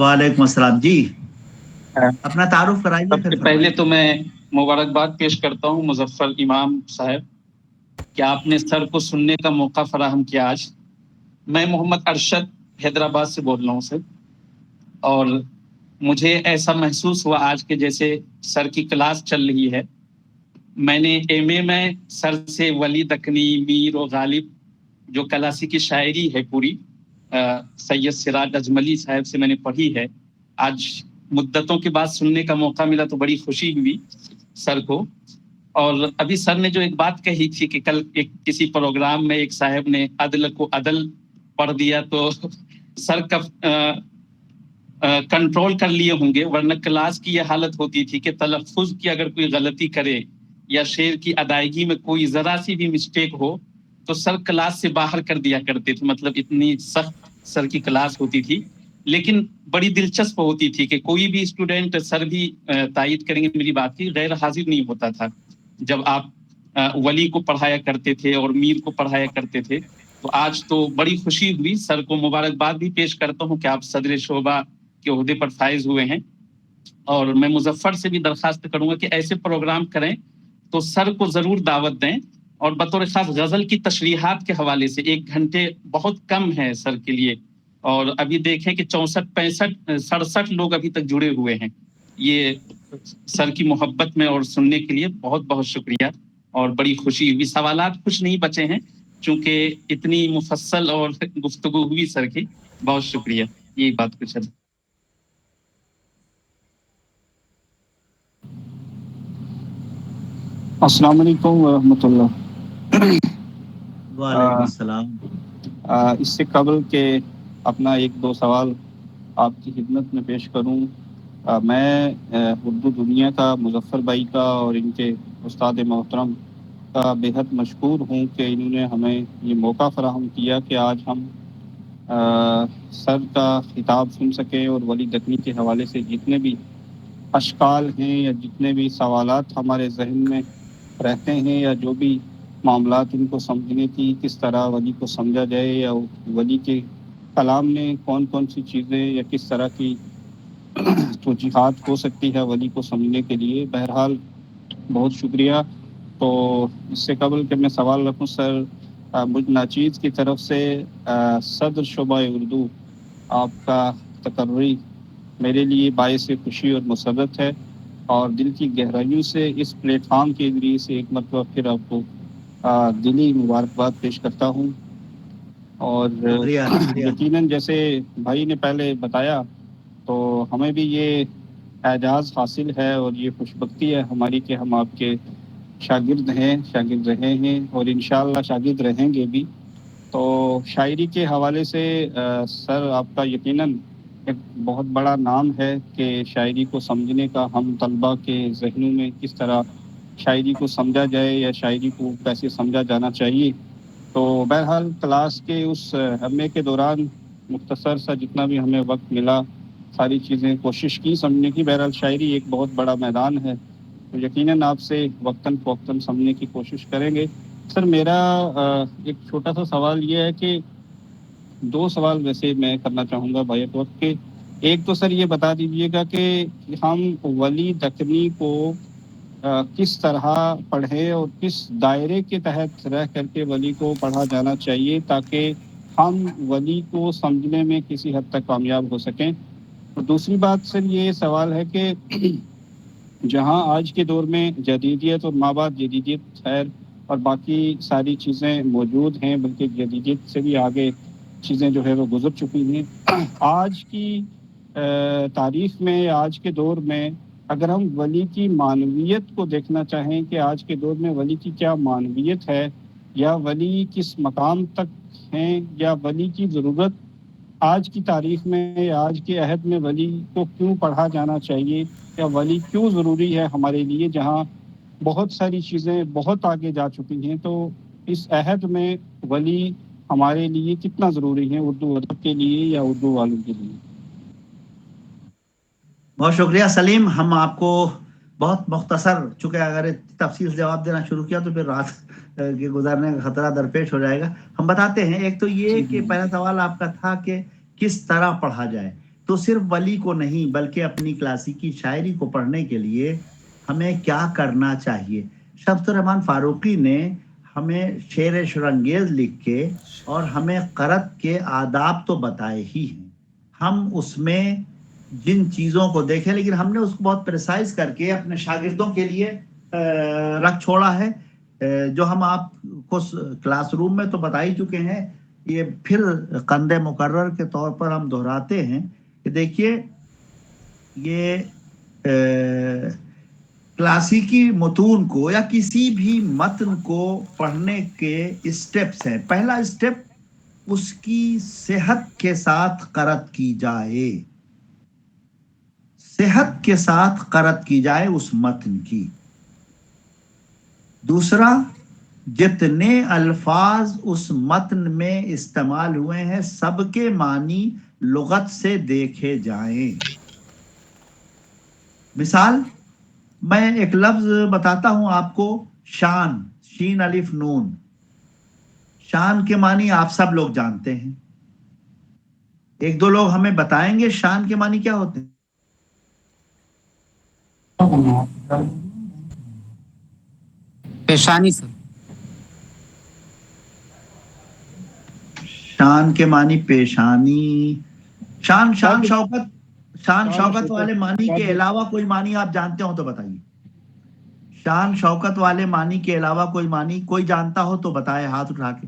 وعلیکم السلام جی، اپنا تعارف کرائیے
سب
پھر
سے پہلے تو میں مبارکباد پیش کرتا ہوں مظفر امام صاحب کہ آپ نے سر کو سننے کا موقع فراہم کیا آج. میں محمد ارشد حیدرآباد سے بول رہا ہوں سر، اور مجھے ایسا محسوس ہوا آج کے جیسے سر کی کلاس چل رہی ہے. میں نے ایم اے میں سر سے ولی دکنی، میر و غالب جو کلاسیکی شاعری ہے پوری سید سراج اجملی صاحب سے میں نے پڑھی ہے. آج مدتوں کے بعد سننے کا موقع ملا تو بڑی خوشی ہوئی سر کو. اور ابھی سر نے جو ایک بات کہی تھی کہ کل ایک کسی پروگرام میں ایک صاحب نے عدل کو عدل پڑھ دیا تو سر کا کنٹرول کر لیے ہوں گے، ورنہ کلاس کی یہ حالت ہوتی تھی کہ تلفظ کی اگر کوئی غلطی کرے یا شعر کی ادائیگی میں کوئی ذرا سی بھی مسٹیک ہو تو سر کلاس سے باہر کر دیا کرتے تھے. مطلب اتنی سخت سر کی کلاس ہوتی تھی، لیکن بڑی دلچسپ ہوتی تھی کہ کوئی بھی اسٹوڈنٹ، سر بھی تائید کریں گے میری بات کی، غیر حاضر نہیں ہوتا تھا جب آپ ولی کو پڑھایا کرتے تھے اور میر کو پڑھایا کرتے تھے. تو آج تو بڑی خوشی ہوئی. سر کو مبارکباد بھی پیش کرتا ہوں کہ آپ صدر شعبہ کے عہدے پر فائز ہوئے ہیں. اور میں مظفر سے بھی درخواست کروں گا کہ ایسے پروگرام کریں تو سر کو ضرور دعوت دیں. اور بطور خاص غزل کی تشریحات کے حوالے سے 1 گھنٹے بہت کم ہے سر کے لیے، اور ابھی دیکھیں کہ 67 لوگ ابھی تک جڑے ہوئے ہیں. یہ سر کی محبت میں اور سننے کے لیے بہت بہت شکریہ اور بڑی خوشی ہوئی. سوالات کچھ نہیں بچے ہیں چونکہ اتنی مفصل اور گفتگو ہوئی سر کی. بہت شکریہ. یہی بات کچھ ہے.
السلام علیکم ورحمۃ اللہ.
وعلیکم السلام.
اس سے قبل کہ اپنا 1-2 سوال آپ کی خدمت میں پیش کروں، میں اردو دنیا کا، مظفر بھائی کا اور ان کے استاد محترم کا بے حد مشکور ہوں کہ انہوں نے ہمیں یہ موقع فراہم کیا کہ آج ہم سر کا خطاب سن سکیں اور ولی دکنی کے حوالے سے جتنے بھی اشکال ہیں یا جتنے بھی سوالات ہمارے ذہن میں رہتے ہیں یا جو بھی معاملات ان کو سمجھنے کی کس طرح ولی کو سمجھا جائے یا ولی کے کلام میں کون کون سی چیزیں یا کس طرح کی توجیحات ہو سکتی ہے ولی کو سمجھنے کے لیے. بہرحال بہت شکریہ. تو اس سے قبل کہ میں سوال رکھوں سر، مجھ ناچیز کی طرف سے صدر شعبہ اردو آپ کا تقرری میرے لیے باعث خوشی اور مسرت ہے، اور دل کی گہرائیوں سے اس پلیٹ فارم کے ذریعے سے ایک مرتبہ پھر آپ کو دلی مبارکباد پیش کرتا ہوں. اور
شکریہ.
یقیناً جیسے بھائی نے پہلے بتایا تو ہمیں بھی یہ اعزاز حاصل ہے اور یہ خوشبختی ہے ہماری کہ ہم آپ کے شاگرد ہیں، شاگرد رہے ہیں اور انشاءاللہ شاگرد رہیں گے بھی. تو شاعری کے حوالے سے سر آپ کا یقیناً ایک بہت بڑا نام ہے کہ شاعری کو سمجھنے کا ہم طلباء کے ذہنوں میں کس طرح شاعری کو سمجھا جائے یا شاعری کو کیسے سمجھا جانا چاہیے. تو بہرحال کلاس کے اس ہمے کے دوران مختصر سا جتنا بھی ہمیں وقت ملا ساری چیزیں کوشش کی سمجھنے کی. بہرحال شاعری ایک بہت بڑا میدان ہے تو یقیناً آپ سے وقتاً فوقتاً سمجھنے کی کوشش کریں گے. سر میرا ایک چھوٹا سا سوال یہ ہے کہ 2 سوال ویسے میں کرنا چاہوں گا بھائی وقت کے. ایک تو سر یہ بتا دیجئے گا کہ ہم ولی دکنی کو کس طرح پڑھیں اور کس دائرے کے تحت رہ کر کے ولی کو پڑھا جانا چاہیے تاکہ ہم ولی کو سمجھنے میں کسی حد تک کامیاب ہو سکیں. اور دوسری بات سر یہ سوال ہے کہ جہاں آج کے دور میں جدیدیت اور مابعد جدیدیت خیر اور باقی ساری چیزیں موجود ہیں، بلکہ جدیدیت سے بھی آگے چیزیں جو ہے وہ گزر چکی ہیں. آج کی تاریخ میں، آج کے دور میں اگر ہم ولی کی معنویت کو دیکھنا چاہیں کہ آج کے دور میں ولی کی کیا معنویت ہے یا ولی کس مقام تک ہیں یا ولی کی ضرورت آج کی تاریخ میں یا آج کے عہد میں ولی کو کیوں پڑھا جانا چاہیے یا ولی کیوں ضروری ہے ہمارے لیے جہاں بہت ساری چیزیں بہت آگے جا چکی ہیں. تو اس عہد میں ولی ہمارے لیے کتنا ضروری ہے، اردو ادب کے لیے یا اردو والوں کے لیے؟
بہت شکریہ سلیم. ہم آپ کو بہت مختصر، چونکہ اگر تفصیل سے جواب دینا شروع کیا تو پھر رات کے گزارنے کا خطرہ درپیش ہو جائے گا. ہم بتاتے ہیں. ایک تو یہ کہ پہلا سوال آپ کا تھا کہ کس طرح پڑھا جائے، تو صرف ولی کو نہیں بلکہ اپنی کلاسیکی شاعری کو پڑھنے کے لیے ہمیں کیا کرنا چاہیے. شمس الرحمن فاروقی نے ہمیں شعر شرنگیز لکھ کے اور ہمیں قرأت کے آداب تو بتائے ہی ہیں. ہم اس میں جن چیزوں کو دیکھیں لیکن ہم نے اس کو بہت پریسائز کر کے اپنے شاگردوں کے لیے رکھ چھوڑا ہے، جو ہم آپ کو کلاس روم میں تو بتا ہی چکے ہیں. یہ پھر قند مقرر کے طور پر ہم دہراتے ہیں کہ دیکھیے یہ کلاسیکی متون کو یا کسی بھی متن کو پڑھنے کے اسٹیپس ہیں. پہلا اسٹیپ اس کی صحت کے ساتھ قرأت کی جائے، صحت کے ساتھ قرأت کی جائے اس متن کی. دوسرا، جتنے الفاظ اس متن میں استعمال ہوئے ہیں سب کے معنی لغت سے دیکھے جائیں. مثال میں ایک لفظ بتاتا ہوں آپ کو، شان، شین الف نون. شان کے معنی آپ سب لوگ جانتے ہیں. ایک دو لوگ ہمیں بتائیں گے شان کے معنی کیا ہوتے ہیں؟
پیشانی سر.
شان کے معنی پیشانی. شان شوکت والے معنی کے علاوہ کوئی معنی آپ جانتے ہو تو بتائیے. شان شوکت والے معنی کے علاوہ کوئی معنی کوئی جانتا ہو تو بتائے ہاتھ اٹھا کے.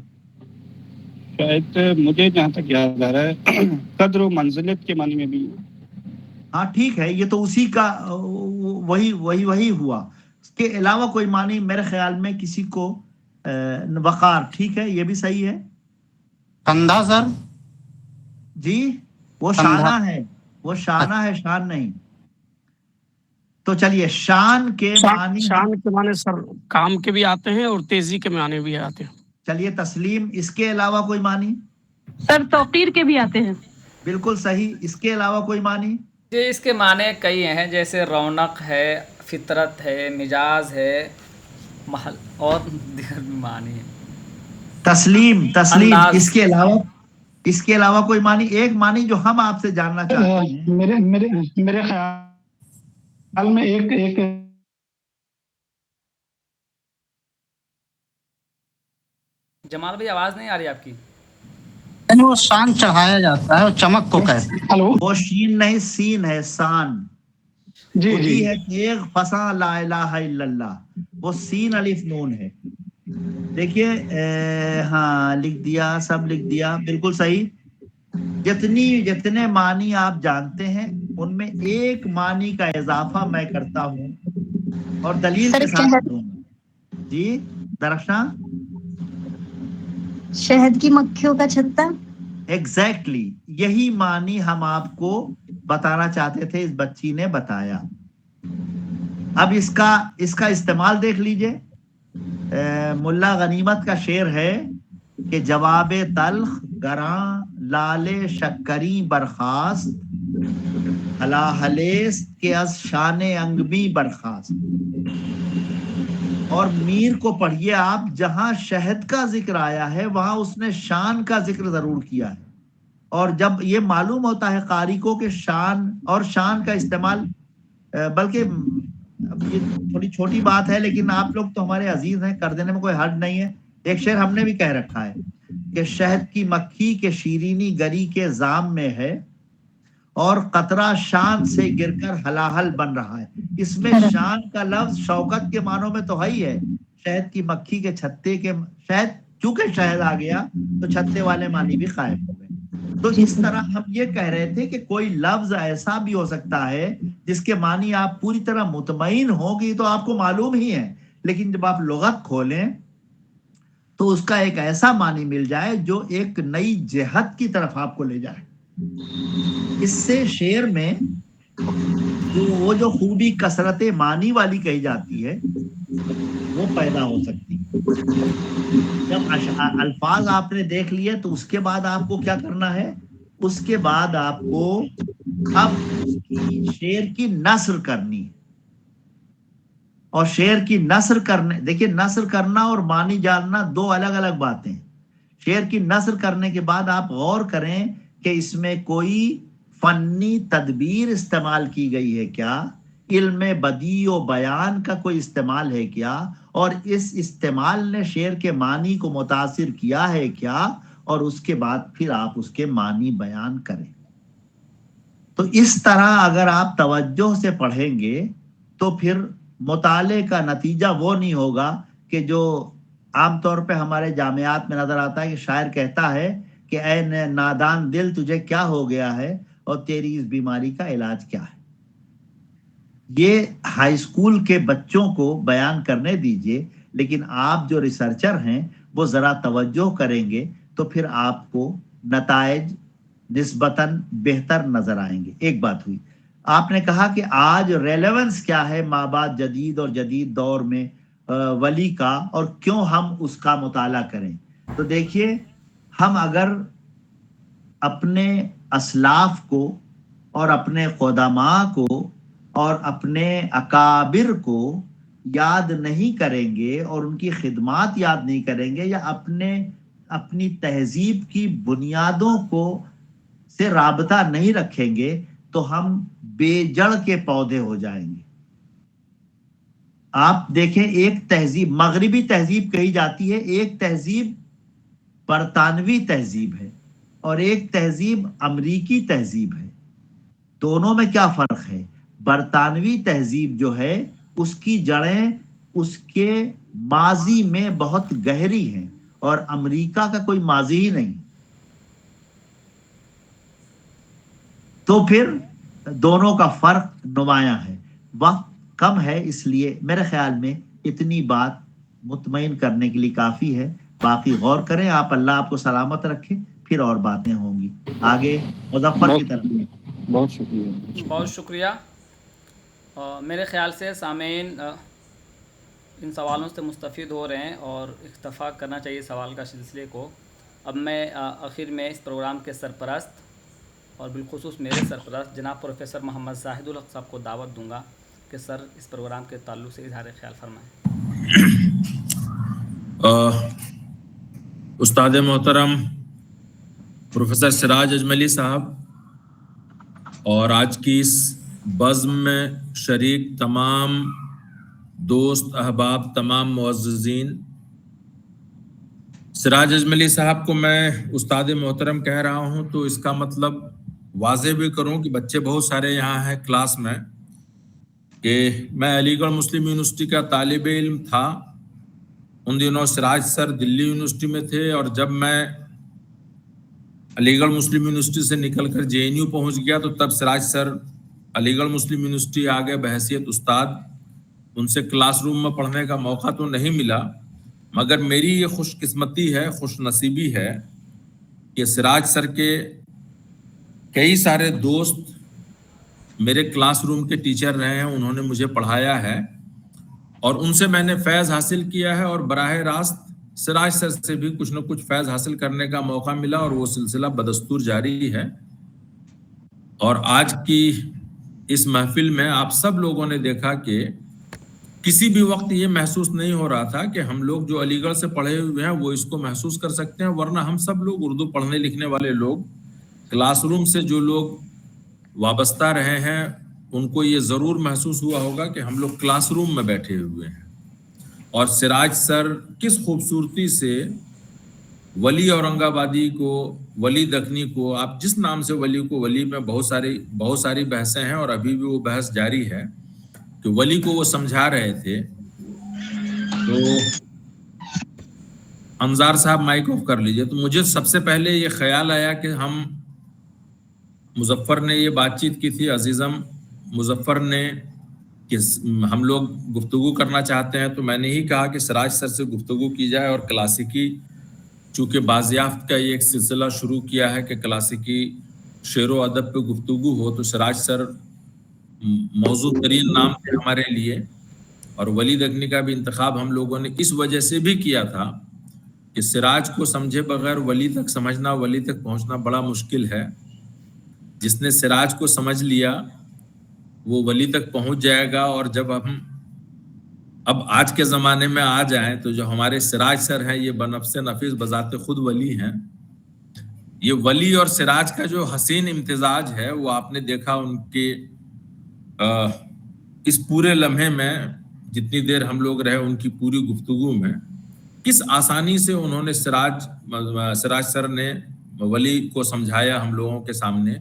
شاید مجھے جہاں تک یاد آ رہا ہے قدر و منزلت کے معنی میں بھی.
ہاں ٹھیک ہے، یہ تو اسی کا وہی ہوا. اس کے علاوہ کوئی معنی میرے خیال میں کسی کو وقار، ٹھیک ہے یہ بھی صحیح ہے.
کندھا سر.
جی وہ شانہ ہے، وہ شانہ ہے، شان نہیں. تو چلیے شان کے معنی،
شان کے معنی سر کام کے بھی آتے ہیں اور تیزی کے معنی بھی آتے ہیں.
چلیے تسلیم، اس کے علاوہ کوئی معنی؟
سر توقیر کے بھی آتے ہیں.
بالکل صحیح. اس کے علاوہ کوئی معنی؟
جی اس کے معنی کئی ہیں، جیسے رونق ہے، فطرت ہے، مزاج ہے، محل اور دیگر بھی معنی ہیں.
تسلیم
انداز.
اس کے علاوہ کوئی معنی؟ ایک معنی جو ہم آپ سے جاننا چاہتے ہیں.
میرے خیال میں ایک
جمال بھائی آواز نہیں آ رہی آپ کی.
وہ شان چڑھایا جاتا ہے اور چمک کو کہتے ہیں.
ہلو،
وہ شین نہیں سین ہے، سان.
جی
ہے تیغ فساں لا الہ الا اللہ، وہ سین الف نون ہے. دیکھیے ہاں لکھ دیا، سب لکھ دیا، بالکل صحیح. جتنے معنی آپ جانتے ہیں ان میں ایک معنی کا اضافہ میں کرتا ہوں اور دلیل کے ساتھ دوں گا. جی درخشاں.
شہد کی مکھیوں کا چھتا.
ایگزیکٹلی یہی معنی ہم آپ کو بتانا چاہتے تھے، اس بچی نے بتایا. اب اس کا استعمال دیکھ لیجئے. ملا غنیمت کا شعر ہے کہ جواب تلخ گراں لال شکری برخاست، ہلا ہلیست کے از شان انگبی برخاست. اور میر کو پڑھیے آپ، جہاں شہد کا ذکر آیا ہے وہاں اس نے شان کا ذکر ضرور کیا ہے. اور جب یہ معلوم ہوتا ہے قاری کو کہ شان کا استعمال، بلکہ یہ تھوڑی چھوٹی بات ہے لیکن آپ لوگ تو ہمارے عزیز ہیں، کر دینے میں کوئی حرج نہیں ہے. ایک شعر ہم نے بھی کہہ رکھا ہے کہ شہد کی مکھی کے شیرینی گری کے زام میں ہے اور قطرہ شان سے گر کر ہلاہل بن رہا ہے. اس میں شان کا لفظ شوکت کے معنوں میں تو ہے ہی ہے. شہد کی مکھی کے چھتے کے شہد، چونکہ شہد آ گیا تو چھتے والے معنی بھی قائم ہو گئے. تو اس طرح ہم یہ کہہ رہے تھے کہ کوئی لفظ ایسا بھی ہو سکتا ہے جس کے معنی آپ پوری طرح مطمئن ہوگی تو آپ کو معلوم ہی ہے، لیکن جب آپ لغت کھولیں تو اس کا ایک ایسا معنی مل جائے جو ایک نئی جہت کی طرف آپ کو لے جائے. اس سے شعر میں وہ جو خوبی کثرت معنی والی کہی جاتی ہے وہ پیدا ہو سکتی. جب الفاظ آپ نے دیکھ لیے تو اس کے بعد آپ کو کیا کرنا ہے؟ اس کے بعد آپ کو اب اس کی شعر کی نثر کرنی. اور شعر کی نثر کرنے، دیکھیے نثر کرنا اور معنی جاننا دو الگ الگ باتیں. شعر کی نثر کرنے کے بعد آپ غور کریں کہ اس میں کوئی فنی تدبیر استعمال کی گئی ہے کیا؟ علم بدیع و بیان کا کوئی استعمال ہے کیا؟ اور اس استعمال نے شعر کے معنی کو متاثر کیا ہے کیا؟ اور اس کے بعد پھر آپ اس کے معنی بیان کریں۔ تو اس طرح اگر آپ توجہ سے پڑھیں گے تو پھر مطالعے کا نتیجہ وہ نہیں ہوگا کہ جو عام طور پہ ہمارے جامعات میں نظر آتا ہے کہ شاعر کہتا ہے کہ اے نادان دل تجھے کیا ہو گیا ہے اور تیری اس بیماری کا علاج کیا ہے۔ یہ ہائی اسکول کے بچوں کو بیان کرنے دیجئے، لیکن آپ جو ریسرچر ہیں وہ ذرا توجہ کریں گے تو پھر آپ کو نتائج نسبتاً بہتر نظر آئیں گے۔ ایک بات ہوئی، آپ نے کہا کہ آج ریلیونس کیا ہے مابعد جدید اور جدید دور میں ولی کا، اور کیوں ہم اس کا مطالعہ کریں۔ تو دیکھیے، ہم اگر اپنے اسلاف کو اور اپنے قدماء کو اور اپنے اکابر کو یاد نہیں کریں گے اور ان کی خدمات یاد نہیں کریں گے، یا اپنی تہذیب کی بنیادوں کو سے رابطہ نہیں رکھیں گے، تو ہم بے جڑ کے پودے ہو جائیں گے۔ آپ دیکھیں، ایک تہذیب مغربی تہذیب کہی جاتی ہے، ایک تہذیب برطانوی تہذیب ہے اور ایک تہذیب امریکی تہذیب ہے۔ دونوں میں کیا فرق ہے؟ برطانوی تہذیب جو ہے اس کی جڑیں اس کے ماضی میں بہت گہری ہیں، اور امریکہ کا کوئی ماضی ہی نہیں۔ تو پھر دونوں کا فرق نمایاں ہے۔ وقت کم ہے، اس لیے میرے خیال میں اتنی بات مطمئن کرنے کے لیے کافی ہے۔ باقی غور کریں آپ، اللہ آپ کو سلامت رکھے، پھر اور باتیں ہوں گی آگے مظفر کی طرف۔
بہت شکریہ،
بہت شکریہ۔ میرے خیال سے سامعین ان سوالوں سے مستفید ہو رہے ہیں اور اکتفا کرنا چاہیے سوال کا سلسلے کو۔ اب میں آخر میں اس پروگرام کے سرپرست اور بالخصوص میرے سرپرست جناب پروفیسر محمد زاہد الحق صاحب کو دعوت دوں گا کہ سر اس پروگرام کے تعلق سے اظہار خیال فرمائیں۔
استاد محترم پروفیسر سراج اجملی صاحب اور آج کی اس بزم میں شریک تمام دوست احباب، تمام معززین، سراج اجملی صاحب کو میں استاد محترم کہہ رہا ہوں تو اس کا مطلب واضح بھی کروں کہ بچے بہت سارے یہاں ہیں کلاس میں، کہ میں علی گڑھ مسلم یونیورسٹی کا طالب علم تھا۔ ان دنوں سراج سر دلی یونیورسٹی میں تھے، اور جب میں علی گڑھ مسلم یونیورسٹی سے نکل کر JNU پہنچ گیا تو تب سراج سر علی گڑھ مسلم یونیورسٹی آ گئے بحیثیت استاد۔ ان سے کلاس روم میں پڑھنے کا موقع تو نہیں ملا، مگر میری یہ خوش قسمتی ہے، خوش نصیبی ہے کہ سراج سر کے کئی سارے دوست میرے کلاس روم کے ٹیچر رہے ہیں، انہوں نے مجھے پڑھایا ہے اور ان سے میں نے فیض حاصل کیا ہے، اور براہ راست سراج سر سے بھی کچھ نہ کچھ فیض حاصل کرنے کا موقع ملا، اور وہ سلسلہ بدستور جاری ہے۔ اور آج کی اس محفل میں آپ سب لوگوں نے دیکھا کہ کسی بھی وقت یہ محسوس نہیں ہو رہا تھا کہ ہم لوگ جو علی گڑھ سے پڑھے ہوئے ہیں وہ اس کو محسوس کر سکتے ہیں، ورنہ ہم سب لوگ اردو پڑھنے لکھنے والے لوگ، کلاس روم سے جو لوگ وابستہ رہے ہیں ان کو یہ ضرور محسوس ہوا ہوگا کہ ہم لوگ کلاس روم میں بیٹھے ہوئے ہیں۔ اور سراج سر کس خوبصورتی سے ولی اورنگ آبادی کو، ولی دکنی کو، آپ جس نام سے ولی کو، ولی میں بہت ساری بحثیں ہیں اور ابھی بھی وہ بحث جاری ہے کہ ولی کو وہ سمجھا رہے تھے۔ تو انظار صاحب مائک آف کر لیجئے۔ تو مجھے سب سے پہلے یہ خیال آیا کہ ہم مظفر نے یہ بات چیت کی تھی، عزیزم مظفر نے، کہ ہم لوگ گفتگو کرنا چاہتے ہیں، تو میں نے ہی کہا کہ سراج سر سے گفتگو کی جائے، اور کلاسیکی چونکہ بازیافت کا یہ ایک سلسلہ شروع کیا ہے کہ کلاسیکی شعر و ادب پہ گفتگو ہو، تو سراج سر موضوع ترین نام تھے ہمارے لیے۔ اور ولی دکنی کا بھی انتخاب ہم لوگوں نے اس وجہ سے بھی کیا تھا کہ سراج کو سمجھے بغیر ولی تک سمجھنا، ولی تک پہنچنا بڑا مشکل ہے۔ جس نے سراج کو سمجھ لیا وہ ولی تک پہنچ جائے گا۔ اور جب ہم اب آج کے زمانے میں آ جائیں تو جو ہمارے سراج سر ہیں یہ بنفس نفیس بذات خود ولی ہیں۔ یہ ولی اور سراج کا جو حسین امتزاج ہے وہ آپ نے دیکھا ان کے اس پورے لمحے میں، جتنی دیر ہم لوگ رہے ان کی پوری گفتگو میں، کس آسانی سے انہوں نے سراج سر نے ولی کو سمجھایا ہم لوگوں کے سامنے،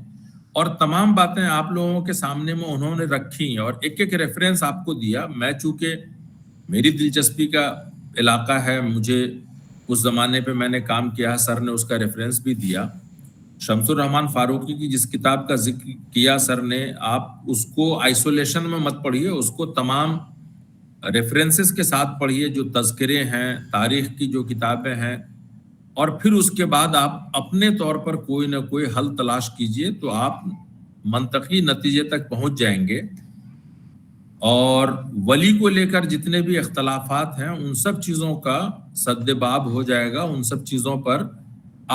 اور تمام باتیں آپ لوگوں کے سامنے میں انہوں نے رکھی اور ایک ایک ریفرنس آپ کو دیا۔ میں چونکہ میری دلچسپی کا علاقہ ہے، مجھے اس زمانے پہ میں نے کام کیا، سر نے اس کا ریفرنس بھی دیا۔ شمس الرحمن فاروقی کی جس کتاب کا ذکر کیا سر نے، آپ اس کو آئسولیشن میں مت پڑھیے، اس کو تمام ریفرنسز کے ساتھ پڑھیے، جو تذکرے ہیں، تاریخ کی جو کتابیں ہیں، اور پھر اس کے بعد آپ اپنے طور پر کوئی نہ کوئی حل تلاش کیجئے تو آپ منطقی نتیجے تک پہنچ جائیں گے۔ اور ولی کو لے کر جتنے بھی اختلافات ہیں ان سب چیزوں کا سد باب ہو جائے گا، ان سب چیزوں پر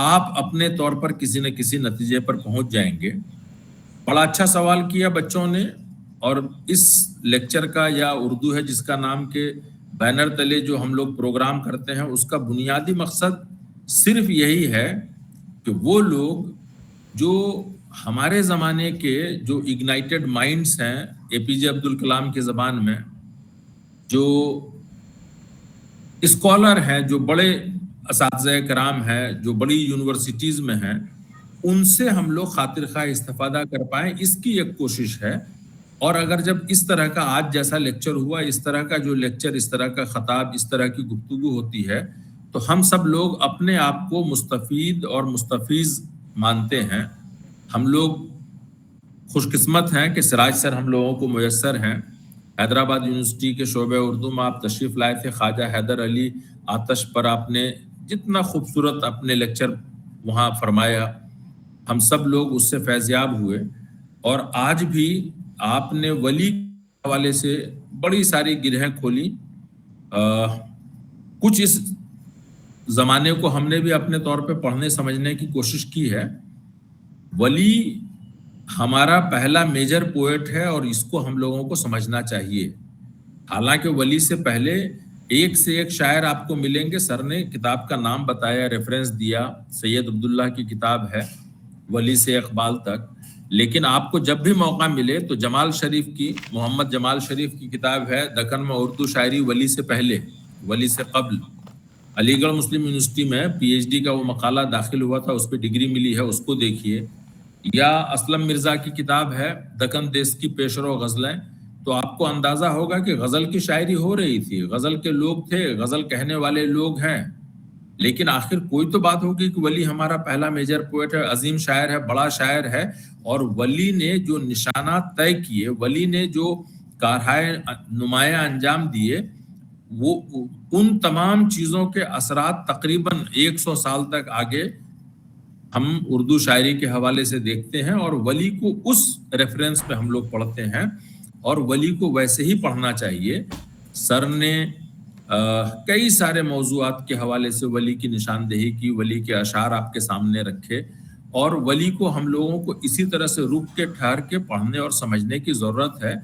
آپ اپنے طور پر کسی نہ کسی نتیجے پر پہنچ جائیں گے۔ بڑا اچھا سوال کیا بچوں نے، اور اس لیکچر کا یا اردو ہے جس کا نام کے بینر تلے جو ہم لوگ پروگرام کرتے ہیں، اس کا بنیادی مقصد صرف یہی ہے کہ وہ لوگ جو ہمارے زمانے کے جو اگنائٹڈ مائنڈز ہیں، اے پی جے عبدالکلام کی زبان میں، جو اسکالر ہیں، جو بڑے اساتذہ کرام ہیں، جو بڑی یونیورسٹیز میں ہیں، ان سے ہم لوگ خاطر خواہ استفادہ کر پائیں، اس کی ایک کوشش ہے۔ اور اگر جب اس طرح کا آج جیسا لیکچر ہوا، اس طرح کا جو لیکچر، اس طرح کا خطاب، اس طرح کی گفتگو ہوتی ہے، تو ہم سب لوگ اپنے آپ کو مستفید اور مستفیض مانتے ہیں۔ ہم لوگ خوش قسمت ہیں کہ سراج سر ہم لوگوں کو میسر ہیں۔ حیدرآباد یونیورسٹی کے شعبہ اردو میں آپ تشریف لائے تھے، خواجہ حیدر علی آتش پر آپ نے جتنا خوبصورت اپنے لیکچر وہاں فرمایا، ہم سب لوگ اس سے فیضیاب ہوئے۔ اور آج بھی آپ نے ولی کے حوالے سے بڑی ساری گرہیں کھولی۔ کچھ اس زمانے کو ہم نے بھی اپنے طور پہ پڑھنے سمجھنے کی کوشش کی ہے۔ ولی ہمارا پہلا میجر پوئٹ ہے اور اس کو ہم لوگوں کو سمجھنا چاہیے۔ حالانکہ ولی سے پہلے ایک سے ایک شاعر آپ کو ملیں گے۔ سر نے کتاب کا نام بتایا، ریفرنس دیا، سید عبداللہ کی کتاب ہے ولی سے اقبال تک۔ لیکن آپ کو جب بھی موقع ملے تو جمال شریف کی، محمد جمال شریف کی کتاب ہے دکن میں اردو شاعری ولی سے پہلے ولی سے قبل، علی گڑھ مسلم یونیورسٹی میں پی ایچ ڈی کا وہ مقالہ داخل ہوا تھا، اس پہ ڈگری ملی ہے، اس کو دیکھیے۔ یا اسلم مرزا کی کتاب ہے دکن دیس کی پیشرو غزلیں، تو آپ کو اندازہ ہوگا کہ غزل کی شاعری ہو رہی تھی، غزل کے لوگ تھے، غزل کہنے والے لوگ ہیں، لیکن آخر کوئی تو بات ہوگی کہ ولی ہمارا پہلا میجر پوئٹ ہے، عظیم شاعر ہے، بڑا شاعر ہے۔ اور ولی نے جو نشانات طے کیے، ولی نے جو کارہائے نمایاں انجام دیے، وہ ان تمام چیزوں کے اثرات تقریباً 100 سال تک آگے ہم اردو شاعری کے حوالے سے دیکھتے ہیں، اور ولی کو اس ریفرنس پہ ہم لوگ پڑھتے ہیں، اور ولی کو ویسے ہی پڑھنا چاہیے۔ سر نے کئی سارے موضوعات کے حوالے سے ولی کی نشاندہی کی، ولی کے اشعار آپ کے سامنے رکھے، اور ولی کو ہم لوگوں کو اسی طرح سے رک کے ٹھہر کے پڑھنے اور سمجھنے کی ضرورت ہے۔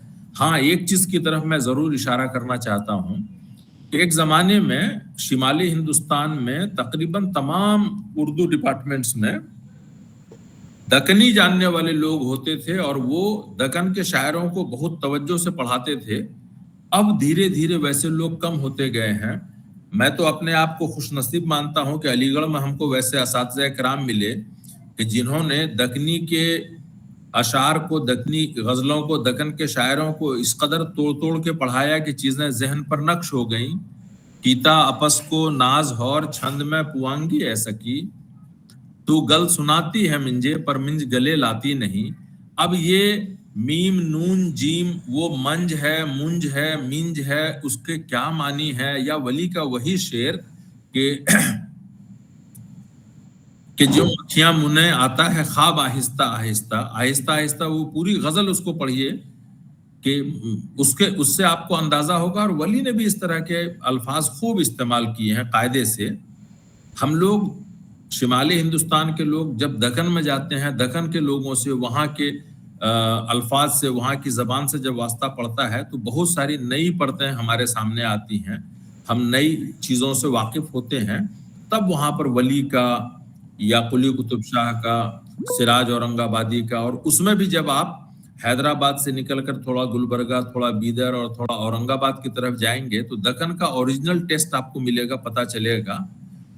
ہاں، ایک چیز کی طرف میں ضرور اشارہ کرنا چاہتا ہوں کہ ایک زمانے میں شمالی ہندوستان میں تقریباً تمام اردو ڈپارٹمنٹس میں دکنی جاننے والے لوگ ہوتے تھے، اور وہ دکن کے شاعروں کو بہت توجہ سے پڑھاتے تھے۔ اب دھیرے دھیرے ویسے لوگ کم ہوتے گئے ہیں۔ میں تو اپنے آپ کو خوش نصیب مانتا ہوں کہ علی گڑھ میں ہم کو ویسے اساتذہ کرام ملے کہ جنہوں نے دکنی کے اشعار کو، دکنی غزلوں کو، دکن کے شاعروں کو اس قدر توڑ توڑ کے پڑھایا کہ چیزیں ذہن پر نقش ہو گئیں۔ کیتا اپس کو ناز ہور چھند میں پوانگی ایسا کی، تو گل سناتی ہے منجے پر منج گلے لاتی نہیں۔ اب یہ میم نون جیم وہ منج ہے، منج ہے، منج ہے، اس کے کیا معنی ہے؟ یا ولی کا وہی شعر کہ جو مکھیاں منہ آتا ہے خواب آہستہ آہستہ آہستہ آہستہ، وہ پوری غزل اس کو پڑھیے کہ اس سے آپ کو اندازہ ہوگا۔ اور ولی نے بھی اس طرح کے الفاظ خوب استعمال کیے ہیں قاعدے سے۔ ہم لوگ شمالی ہندوستان کے لوگ جب دکن میں جاتے ہیں، دکن کے لوگوں سے، وہاں کے الفاظ سے، وہاں کی زبان سے جب واسطہ پڑتا ہے تو بہت ساری نئی پرتیں ہمارے سامنے آتی ہیں، ہم نئی چیزوں سے واقف ہوتے ہیں۔ تب وہاں پر ولی کا یا قلی قطب شاہ کا، سراج اورنگابادی کا، اور اس میں بھی جب آپ حیدرآباد سے نکل کر تھوڑا گلبرگہ، تھوڑا بیدر اور تھوڑا اورنگ آباد کی طرف جائیں گے تو دکن کا اوریجنل ٹیسٹ آپ کو ملے گا، پتہ چلے گا.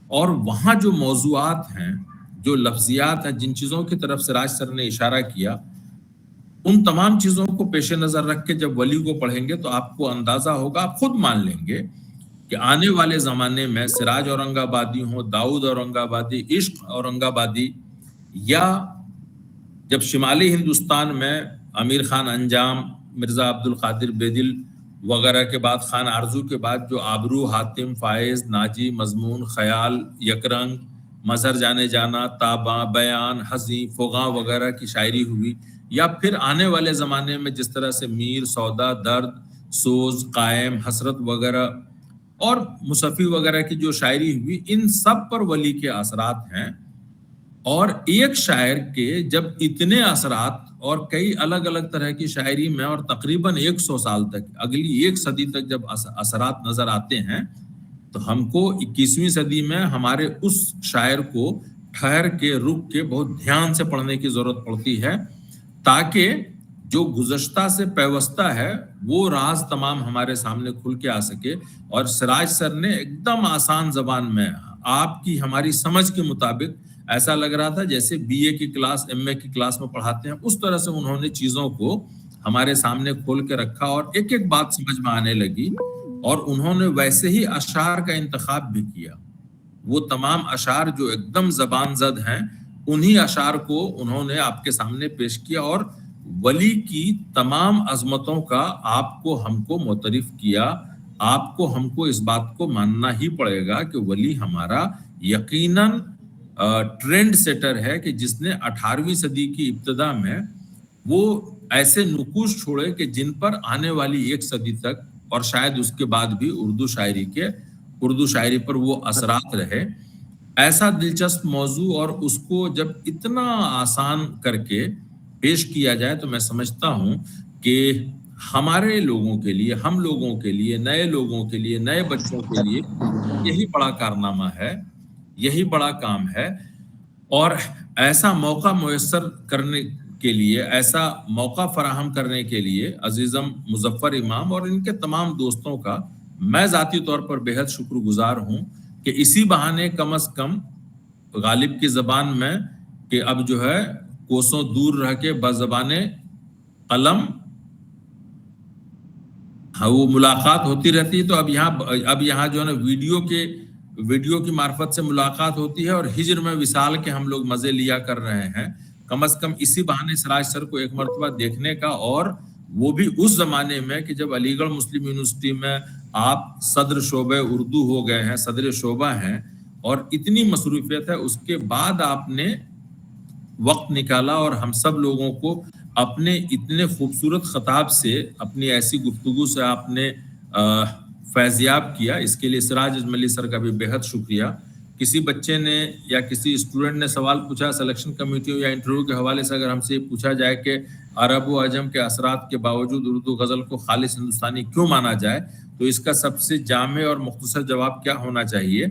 اور وہاں جو موضوعات ہیں، جو لفظیات ہیں، جن چیزوں کی طرف سراج سر نے اشارہ کیا، ان تمام چیزوں کو پیش نظر رکھ کے جب ولی کو پڑھیں گے تو آپ کو اندازہ ہوگا، آپ خود مان لیں گے کہ آنے والے زمانے میں سراج اورنگ آبادی ہوں، داؤد اورنگ آبادی، عشق اورنگ آبادی، یا جب شمالی ہندوستان میں امیر خان انجام، مرزا عبد القادر بیدل وغیرہ کے بعد، خان آرزو کے بعد جو آبرو، حاتم، فائز، ناجی، مضمون، خیال، یکرنگ، مظہر جانے جانا، تاباں، بیان، حزیں، فغاں وغیرہ کی شاعری ہوئی، یا پھر آنے والے زمانے میں جس طرح سے میر، سودا، درد، سوز، قائم، حسرت وغیرہ اور مصفی وغیرہ کی جو شاعری ہوئی، ان سب پر ولی کے اثرات ہیں. اور ایک شاعر کے جب اتنے اثرات اور کئی الگ الگ طرح کی شاعری میں اور تقریباً 100 سال تک، اگلی 1 صدی تک جب اثرات نظر آتے ہیں تو ہم کو 21ویں صدی میں ہمارے اس شاعر کو ٹھہر کے، رک کے بہت دھیان سے پڑھنے کی ضرورت پڑتی ہے، تاکہ جو گزشتہ سے پیوستہ ہے وہ راز تمام ہمارے سامنے کھل کے آ سکے. اور سراج سر نے ایک دم آسان زبان میں آپ کی، ہماری سمجھ کے مطابق، ایسا لگ رہا تھا جیسے بی اے کی کلاس، ایم اے کی کلاس میں پڑھاتے ہیں، اس طرح سے انہوں نے چیزوں کو ہمارے سامنے کھول کے رکھا اور ایک ایک بات سمجھ میں آنے لگی. اور انہوں نے ویسے ہی اشعار کا انتخاب بھی کیا. وہ تمام اشعار جو ایک دم زبان زد ہیں، انہی اشعار کو انہوں نے آپ کے سامنے پیش کیا اور ولی کی تمام عظمتوں کا آپ کو، ہم کو معترف کیا. آپ کو، ہم کو اس بات کو ماننا ہی پڑے گا کہ ولی ہمارا یقیناً ٹرینڈ سیٹر ہے، کہ جس نے 18ویں صدی کی ابتدا میں وہ ایسے نقوش چھوڑے کہ جن پر آنے والی 1 صدی تک اور شاید اس کے بعد بھی اردو شاعری پر وہ اثرات رہے. ایسا دلچسپ موضوع، اور اس کو جب اتنا آسان کر کے پیش کیا جائے تو میں سمجھتا ہوں کہ ہمارے لوگوں کے لیے، ہم لوگوں کے لیے، نئے لوگوں کے لیے، نئے بچوں کے لیے یہی بڑا کارنامہ ہے، یہی بڑا کام ہے. اور ایسا موقع میسر کرنے کے لیے، ایسا موقع فراہم کرنے کے لیے عزیزم مظفر امام اور ان کے تمام دوستوں کا میں ذاتی طور پر بہت شکر گزار ہوں کہ اسی بہانے کم از کم غالب کی زبان میں، کہ اب جو ہے کوسوں دور رہ کے بزبان قلم وہ ملاقات ہوتی رہتی ہے. تو اب یہاں جو ہے نا ویڈیو کی معرفت سے ملاقات ہوتی ہے، اور ہجر میں وصال کے ہم لوگ مزے لیا کر رہے ہیں. کم از کم اسی بہانے سراج سر کو ایک مرتبہ دیکھنے کا، اور وہ بھی اس زمانے میں کہ جب علی گڑھ مسلم یونیورسٹی میں آپ صدر شعبہ اردو ہو گئے ہیں، صدر شعبہ ہیں، اور اتنی مصروفیت ہے، اس کے بعد آپ نے وقت نکالا اور ہم سب لوگوں کو اپنے اتنے خوبصورت خطاب سے، اپنی ایسی گفتگو سے آپ نے فیضیاب کیا. اس کے لیے سراج اجملی سر کا بھی بہت شکریہ. کسی بچے نے یا کسی اسٹوڈنٹ نے سوال پوچھا سلیکشن کمیٹیوں یا انٹرویو کے حوالے سے، اگر ہم سے پوچھا جائے کہ عرب و عجم کے اثرات کے باوجود اردو غزل کو خالص ہندوستانی کیوں مانا جائے، تو اس کا سب سے جامع اور مختصر جواب کیا ہونا چاہیے؟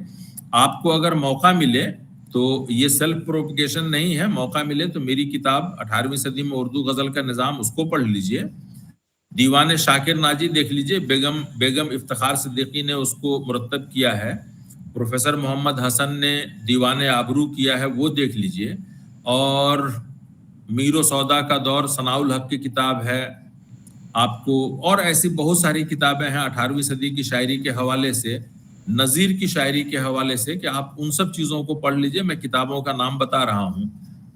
آپ کو اگر موقع ملے تو یہ سیلف پروپیگیشن نہیں ہے، موقع ملے تو میری کتاب 18ویں صدی میں اردو غزل کا نظام، اس کو پڑھ لیجئے. دیوان شاکر ناجی دیکھ لیجئے، بیگم افتخار صدیقی نے اس کو مرتب کیا ہے. پروفیسر محمد حسن نے دیوان آبرو کیا ہے، وہ دیکھ لیجئے. اور میر و سودا کا دور ثناء الحق کی کتاب ہے آپ کو، اور ایسی بہت ساری کتابیں ہیں 18ویں صدی کی شاعری کے حوالے سے، نظیر کی شاعری کے حوالے سے، کہ آپ ان سب چیزوں کو پڑھ لیجئے. میں کتابوں کا نام بتا رہا ہوں.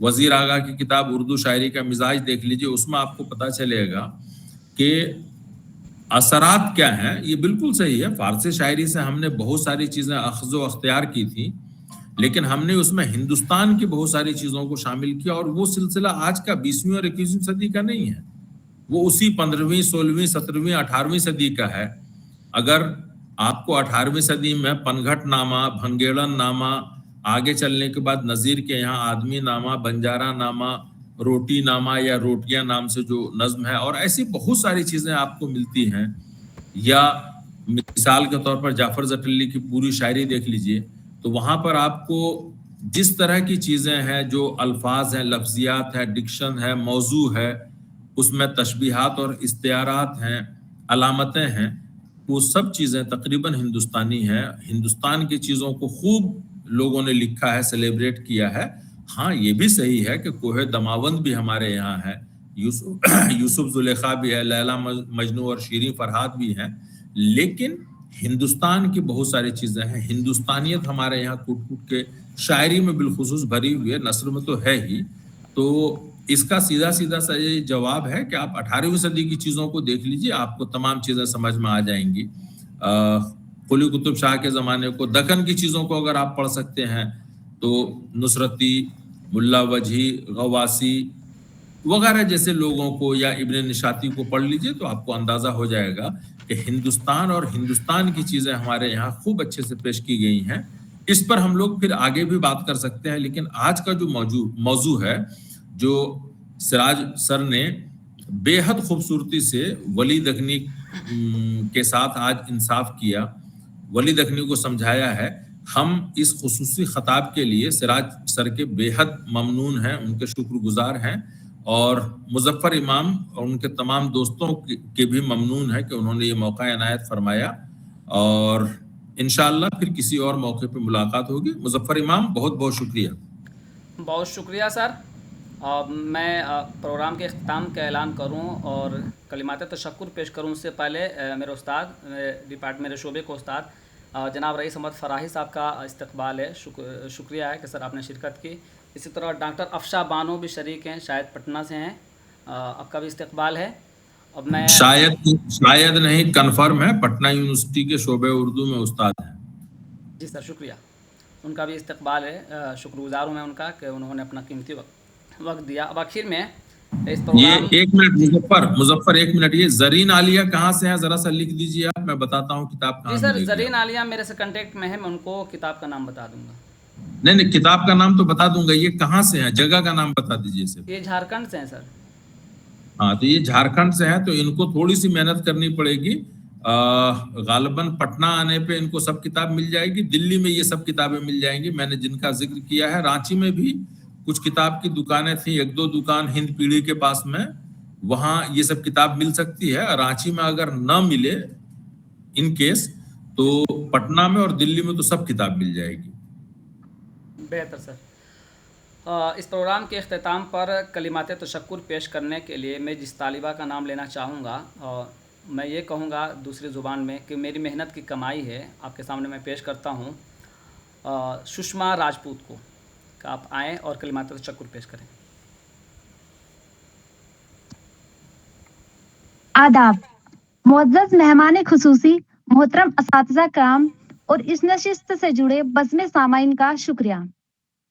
وزیر آغا کی کتاب اردو شاعری کا مزاج دیکھ لیجئے، اس میں آپ کو پتہ چلے گا کہ اثرات کیا ہیں. یہ بالکل صحیح ہے، فارسی شاعری سے ہم نے بہت ساری چیزیں اخذ و اختیار کی تھی، لیکن ہم نے اس میں ہندوستان کی بہت ساری چیزوں کو شامل کیا، اور وہ سلسلہ آج کا 20ویں اور 21ویں صدی کا نہیں ہے، وہ اسی 15ویں 16ویں 17ویں 18ویں صدی کا ہے. اگر آپ کو 18ویں صدی میں پنگھٹ نامہ، بھنگیڑن نامہ، آگے چلنے کے بعد نظیر کے یہاں آدمی نامہ، بنجارہ نامہ، روٹی نامہ یا روٹیاں نام سے جو نظم ہے، اور ایسی بہت ساری چیزیں آپ کو ملتی ہیں. یا مثال کے طور پر جعفر زٹلی کی پوری شاعری دیکھ لیجئے، تو وہاں پر آپ کو جس طرح کی چیزیں ہیں، جو الفاظ ہیں، لفظیات ہے، ڈکشن ہے، موضوع ہے، اس میں تشبیہات اور استعارات ہیں، علامتیں ہیں، وہ سب چیزیں تقریباً ہندوستانی ہیں. ہندوستان کی چیزوں کو خوب لوگوں نے لکھا ہے، سیلیبریٹ کیا ہے. ہاں یہ بھی صحیح ہے کہ کوہ دماوند بھی ہمارے یہاں ہے، یوسف زلیخا بھی ہے، لیلا مجنو اور شیریں فرہاد بھی ہیں، لیکن ہندوستان کی بہت ساری چیزیں ہیں. ہندوستانیت ہمارے یہاں کوٹ کوٹ کے شاعری میں بالخصوص بھری ہوئی ہے، نثر میں تو ہے ہی. تو اس کا سیدھا سا یہ جواب ہے کہ آپ 18ویں صدی کی چیزوں کو دیکھ لیجئے، آپ کو تمام چیزیں سمجھ میں آ جائیں گی. قلی قطب شاہ کے زمانے کو، دکن کی چیزوں کو اگر آپ پڑھ سکتے ہیں تو نصرتی، ملا وجہی، غواسی وغیرہ جیسے لوگوں کو یا ابن نشاطی کو پڑھ لیجئے تو آپ کو اندازہ ہو جائے گا کہ ہندوستان اور ہندوستان کی چیزیں ہمارے یہاں خوب اچھے سے پیش کی گئی ہیں. اس پر ہم لوگ پھر آگے بھی بات کر سکتے ہیں، لیکن آج کا جو موضوع ہے، جو سراج سر نے بے حد خوبصورتی سے ولی دکنی کے ساتھ آج انصاف کیا، ولی دکنی کو سمجھایا ہے، ہم اس خصوصی خطاب کے لیے سراج سر کے بے حد ممنون ہیں، ان کے شکر گزار ہیں، اور مظفر امام اور ان کے تمام دوستوں کے بھی ممنون ہے کہ انہوں نے یہ موقع عنایت فرمایا. اور انشاءاللہ پھر کسی اور موقع پہ ملاقات ہوگی. مظفر امام بہت بہت شکریہ.
بہت شکریہ سر. میں پروگرام کے اختتام کا اعلان کروں اور کلمات تشکر پیش کروں اس سے پہلے میرے استاد، میرے شعبے کو استاد جناب رئیس احمد فراہی صاحب کا استقبال ہے. شکریہ ہے کہ سر آپ نے شرکت کی. اسی طرح ڈاکٹر افشا بانو بھی شریک ہیں، شاید پٹنہ سے ہیں، آپ کا بھی استقبال ہے. اب میں
شاید نہیں، کنفرم ہے، پٹنہ یونیورسٹی کے شعبہ اردو میں استاد ہیں.
جی سر شکریہ، ان کا بھی استقبال ہے. شکر گزار ہوں میں ان کا کہ انہوں نے اپنا قیمتی وقت دیا. اب آخر میں اس پروگرام،
یہ ایک منٹ مظفر ایک منٹ، یہ زرین عالیہ کہاں سے ہیں ذرا سا لکھ دیجیے آپ، میں بتاتا ہوں کتاب کہاں.
جی سر، زرین عالیہ میرے سے کنٹیکٹ میں ہے، میں ان کو کتاب کا نام بتا دوں گا.
نہیں کتاب کا نام تو بتا دوں گا، یہ کہاں سے ہیں، جگہ کا نام بتا دیجیے صرف.
یہ جھارکھنڈ سے ہیں سر.
ہاں تو یہ جھارکھنڈ سے ہیں، تو ان کو تھوڑی سی محنت کرنی پڑے گی. غالباً پٹنہ آنے پہ ان کو سب کتاب مل جائے گی، دلی میں یہ سب کتابیں مل جائیں گی. میں نے جن کا ذکر کیا ہے، رانچی میں بھی کچھ کتاب کی دکانیں تھیں، 1-2 دکان ہند پیڑھی کے پاس میں، وہاں یہ سب کتاب مل سکتی ہے. رانچی میں اگر نہ ملے ان کیس، تو پٹنہ میں اور دلی میں تو سب کتاب مل جائے گی.
بہتر سر. اس پروگرام کے اختتام پر کلمات تشکر پیش کرنے کے لیے میں جس طالبہ کا نام لینا چاہوں گا، میں یہ کہوں گا دوسری زبان میں کہ میری محنت کی کمائی ہے، آپ کے سامنے میں پیش کرتا ہوں سشما راجپوت کو، کہ آپ آئیں اور کلمات تشکر پیش کریں.
آداب. معزز مہمان خصوصی، محترم اساتذہ کرام اور اس نشست سے جڑے بزم سامعین کا شکریہ.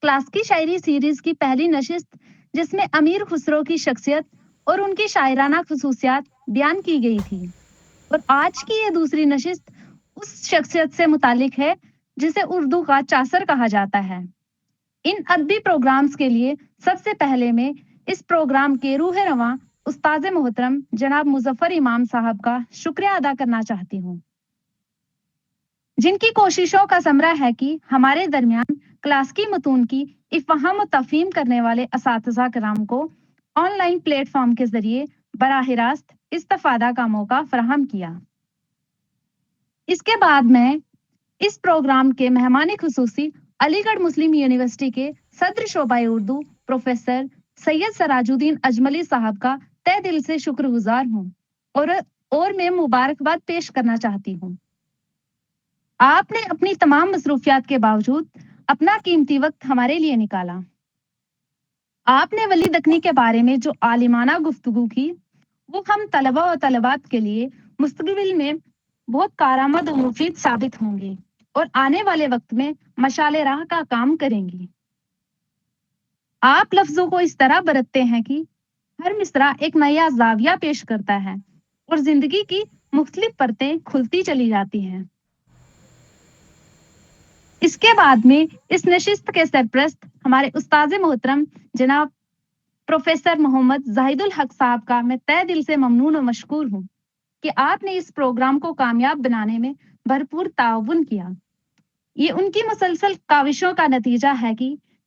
کلاس کی شاعری سیریز کی پہلی نشست، جس میں امیر خسرو کی شخصیت اور ان کی شاعرانہ خصوصیات بیان کی گئی تھی، اور آج کی یہ دوسری نشست اس شخصیت سے متعلق ہے جسے اردو کا چاثر کہا جاتا ہے. ان ادبی پروگرامز کے لیے سب سے پہلے میں اس پروگرام کے روح رواں استاد محترم جناب مظفر امام صاحب کا شکریہ ادا کرنا چاہتی ہوں، جن کی کوششوں کا ثمرہ ہے کہ ہمارے درمیان کلاس کی متون کی افہام و تفہیم کرنے والے اساتذہ کرام کو آن لائن پلیٹ فارم کے ذریعے براہ راست استفادہ کا موقع فراہم کیا. اس کے بعد میں اس پروگرام کے مہمان خصوصی علی گڑھ مسلم یونیورسٹی کے صدر شعبہ اردو پروفیسر سید سراج الدین اجملی صاحب کا تہ دل سے شکر گزار ہوں اور میں مبارکباد پیش کرنا چاہتی ہوں. آپ نے اپنی تمام مصروفیات کے باوجود اپنا قیمتی وقت ہمارے لیے نکالا. آپ نے ولی دکنی کے بارے میں جو عالمانہ گفتگو کی، وہ ہم طلبہ و طلبات کے لیے مستقبل میں بہت کارآمد و مفید ثابت ہوں گی اور آنے والے وقت میں مشعل راہ کا کام کریں گی. آپ لفظوں کو اس طرح برتتے ہیں کہ ہر مصرع ایک نیا زاویہ پیش کرتا ہے اور زندگی کی مختلف پرتیں کھلتی چلی جاتی ہیں. اس کے بعد میں اس نشست کے سرپرست ہمارے استاد محترم جناب پروفیسر محمد زاہد الحق صاحب کا میں تہ دل سے ممنون و مشکور ہوں کہ آپ نے اس پروگرام کو کامیاب بنانے میں بھرپور تعاون کیا. یہ ان کی مسلسل کاوشوں کا نتیجہ ہے کہ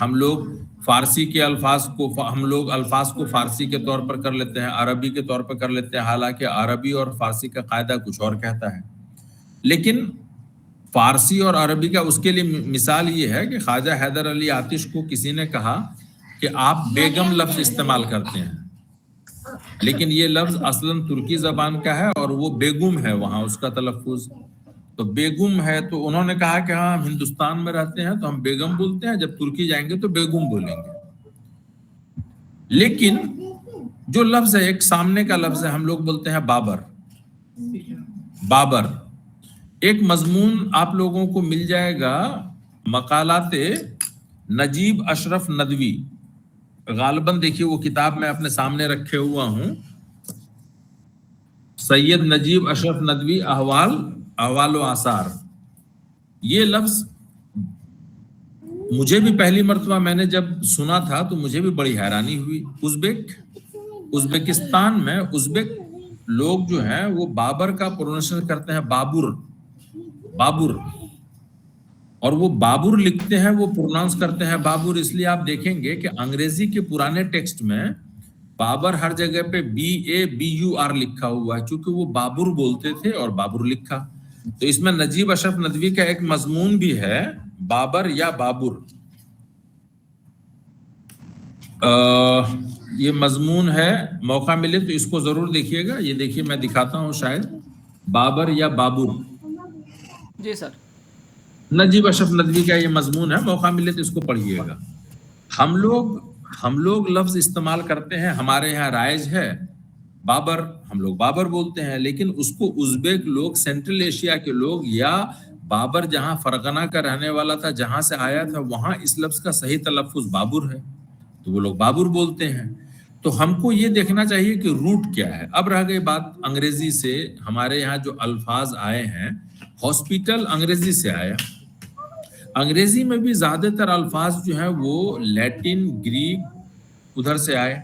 ہم لوگ فارسی کے الفاظ کو الفاظ کو فارسی کے طور پر کر لیتے ہیں، عربی کے طور پر کر لیتے ہیں، حالانکہ عربی اور فارسی کا قاعدہ کچھ اور کہتا ہے. لیکن فارسی اور عربی کا اس کے لیے مثال یہ ہے کہ خواجہ حیدر علی آتش کو کسی نے کہا کہ آپ بیگم لفظ استعمال کرتے ہیں، لیکن یہ لفظ اصلاً ترکی زبان کا ہے اور وہ بیگم ہے وہاں اس کا تلفظ. تو بیگم ہے تو انہوں نے کہا کہ ہاں ہم ہندوستان میں رہتے ہیں تو ہم بیگم بولتے ہیں، جب ترکی جائیں گے تو بیگم بولیں گے. لیکن جو لفظ ہے ایک سامنے کا لفظ ہے، ہم لوگ بولتے ہیں بابر. بابر ایک مضمون آپ لوگوں کو مل جائے گا مقالات نجیب اشرف ندوی، غالباً دیکھیے وہ کتاب میں اپنے سامنے رکھے ہوا ہوں، سید نجیب اشرف ندوی احوال و آثار. یہ لفظ مجھے بھی پہلی مرتبہ میں نے جب سنا تھا تو مجھے بھی بڑی حیرانی ہوئی. ازبکستان میں ازبک لوگ جو ہیں وہ بابر کا پروننسیشن کرتے ہیں بابر، اور وہ بابر لکھتے ہیں، وہ پروناؤنس کرتے ہیں بابر. اس لیے آپ دیکھیں گے کہ انگریزی کے پرانے ٹیکسٹ میں بابر ہر جگہ پہ BABUR لکھا ہوا ہے، چونکہ وہ بابر بولتے تھے اور بابر لکھا. تو اس میں نجیب اشرف ندوی کا ایک مضمون بھی ہے، بابر یا بابر. یہ مضمون ہے، موقع ملے تو اس کو ضرور دیکھیے گا. یہ دیکھیے میں دکھاتا ہوں، شاید بابر یا بابر.
جی سر.
نجیب اشرف ندوی کا یہ مضمون ہے، موقع ملے تو اس کو پڑھیے گا. ہم لوگ لفظ استعمال کرتے ہیں، ہمارے یہاں رائج ہے بابر، ہم لوگ بابر بولتے ہیں، لیکن اس کو ازبیک لوگ، سینٹرل ایشیا کے لوگ، یا بابر جہاں فرغانہ کا رہنے والا تھا، جہاں سے آیا تھا، وہاں اس لفظ کا صحیح تلفظ بابر ہے تو وہ لوگ بابر بولتے ہیں. تو ہم کو یہ دیکھنا چاہیے کہ روٹ کیا ہے. اب رہ گئی بات انگریزی سے. ہمارے یہاں جو الفاظ آئے ہیں، ہاسپٹل انگریزی سے آیا. انگریزی میں بھی زیادہ تر الفاظ جو ہیں وہ لیٹن، گریک ادھر سے آئے،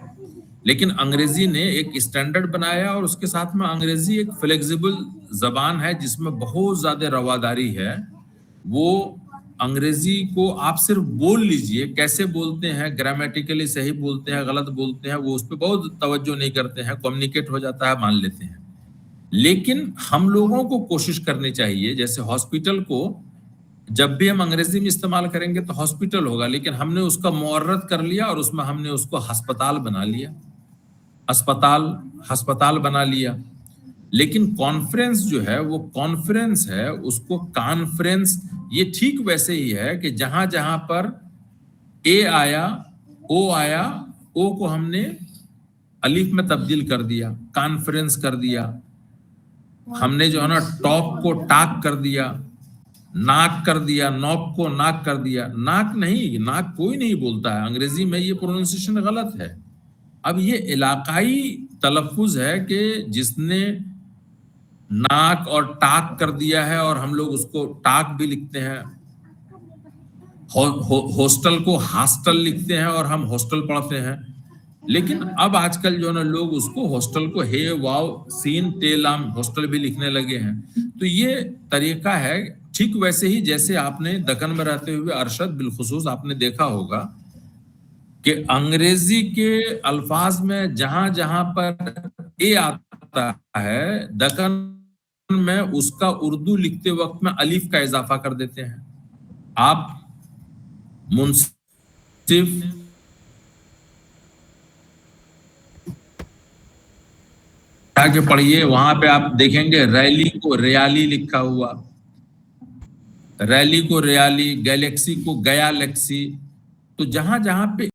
لیکن انگریزی نے ایک اسٹینڈرڈ بنایا اور اس کے ساتھ میں انگریزی ایک فلیکسیبل زبان ہے جس میں بہت زیادہ رواداری ہے. وہ انگریزی کو آپ صرف بول لیجئے، کیسے بولتے ہیں، گرامیٹیکلی صحیح بولتے ہیں، غلط بولتے ہیں، وہ اس پہ بہت توجہ نہیں کرتے ہیں، کمیونیکیٹ ہو جاتا ہے، مان لیتے ہیں. لیکن ہم لوگوں کو کوشش کرنی چاہیے، جیسے ہاسپٹل کو جب بھی ہم انگریزی میں استعمال کریں گے تو ہاسپٹل ہوگا، لیکن ہم نے اس کا معرت کر لیا اور اس میں ہم نے اس کو ہسپتال بنا لیا، ہسپتال بنا لیا. لیکن کانفرنس جو ہے وہ کانفرنس ہے، اس کو کانفرنس، یہ ٹھیک ویسے ہی ہے کہ جہاں جہاں پر اے آیا، او کو ہم نے الف میں تبدیل کر دیا، کانفرنس کر دیا. ہم نے جو ہے نا ٹاک کو ٹاک کر دیا، ناک کر دیا، نوک کو ناک کر دیا. ناک نہیں، ناک کوئی نہیں بولتا ہے انگریزی میں، یہ پروننسیشن غلط ہے. اب یہ علاقائی تلفظ ہے کہ جس نے ناک اور ٹاک کر دیا ہے، اور ہم لوگ اس کو ٹاک بھی لکھتے ہیں. ہاسٹل کو ہاسٹل لکھتے ہیں اور ہم ہاسٹل پڑھتے ہیں. لیکن اب آج کل جو ہے نا لوگ اس کو ہاسٹل کو ہے واو سین ٹے لام ہاسٹل بھی لکھنے لگے ہیں. تو یہ طریقہ ہے ٹھیک ویسے ہی جیسے آپ نے دکن میں رہتے ہوئے ارشد بالخصوص آپ نے دیکھا ہوگا کہ انگریزی کے الفاظ میں جہاں جہاں پر اے آتا ہے، دکن میں اس کا اردو لکھتے وقت میں الف کا اضافہ کر دیتے ہیں. آپ منصف کے پڑھیے، وہاں پہ آپ دیکھیں گے ریلی کو ریالی لکھا ہوا، ریلی کو ریالی، گیلیکسی کو گیا لیکسی. تو جہاں جہاں پہ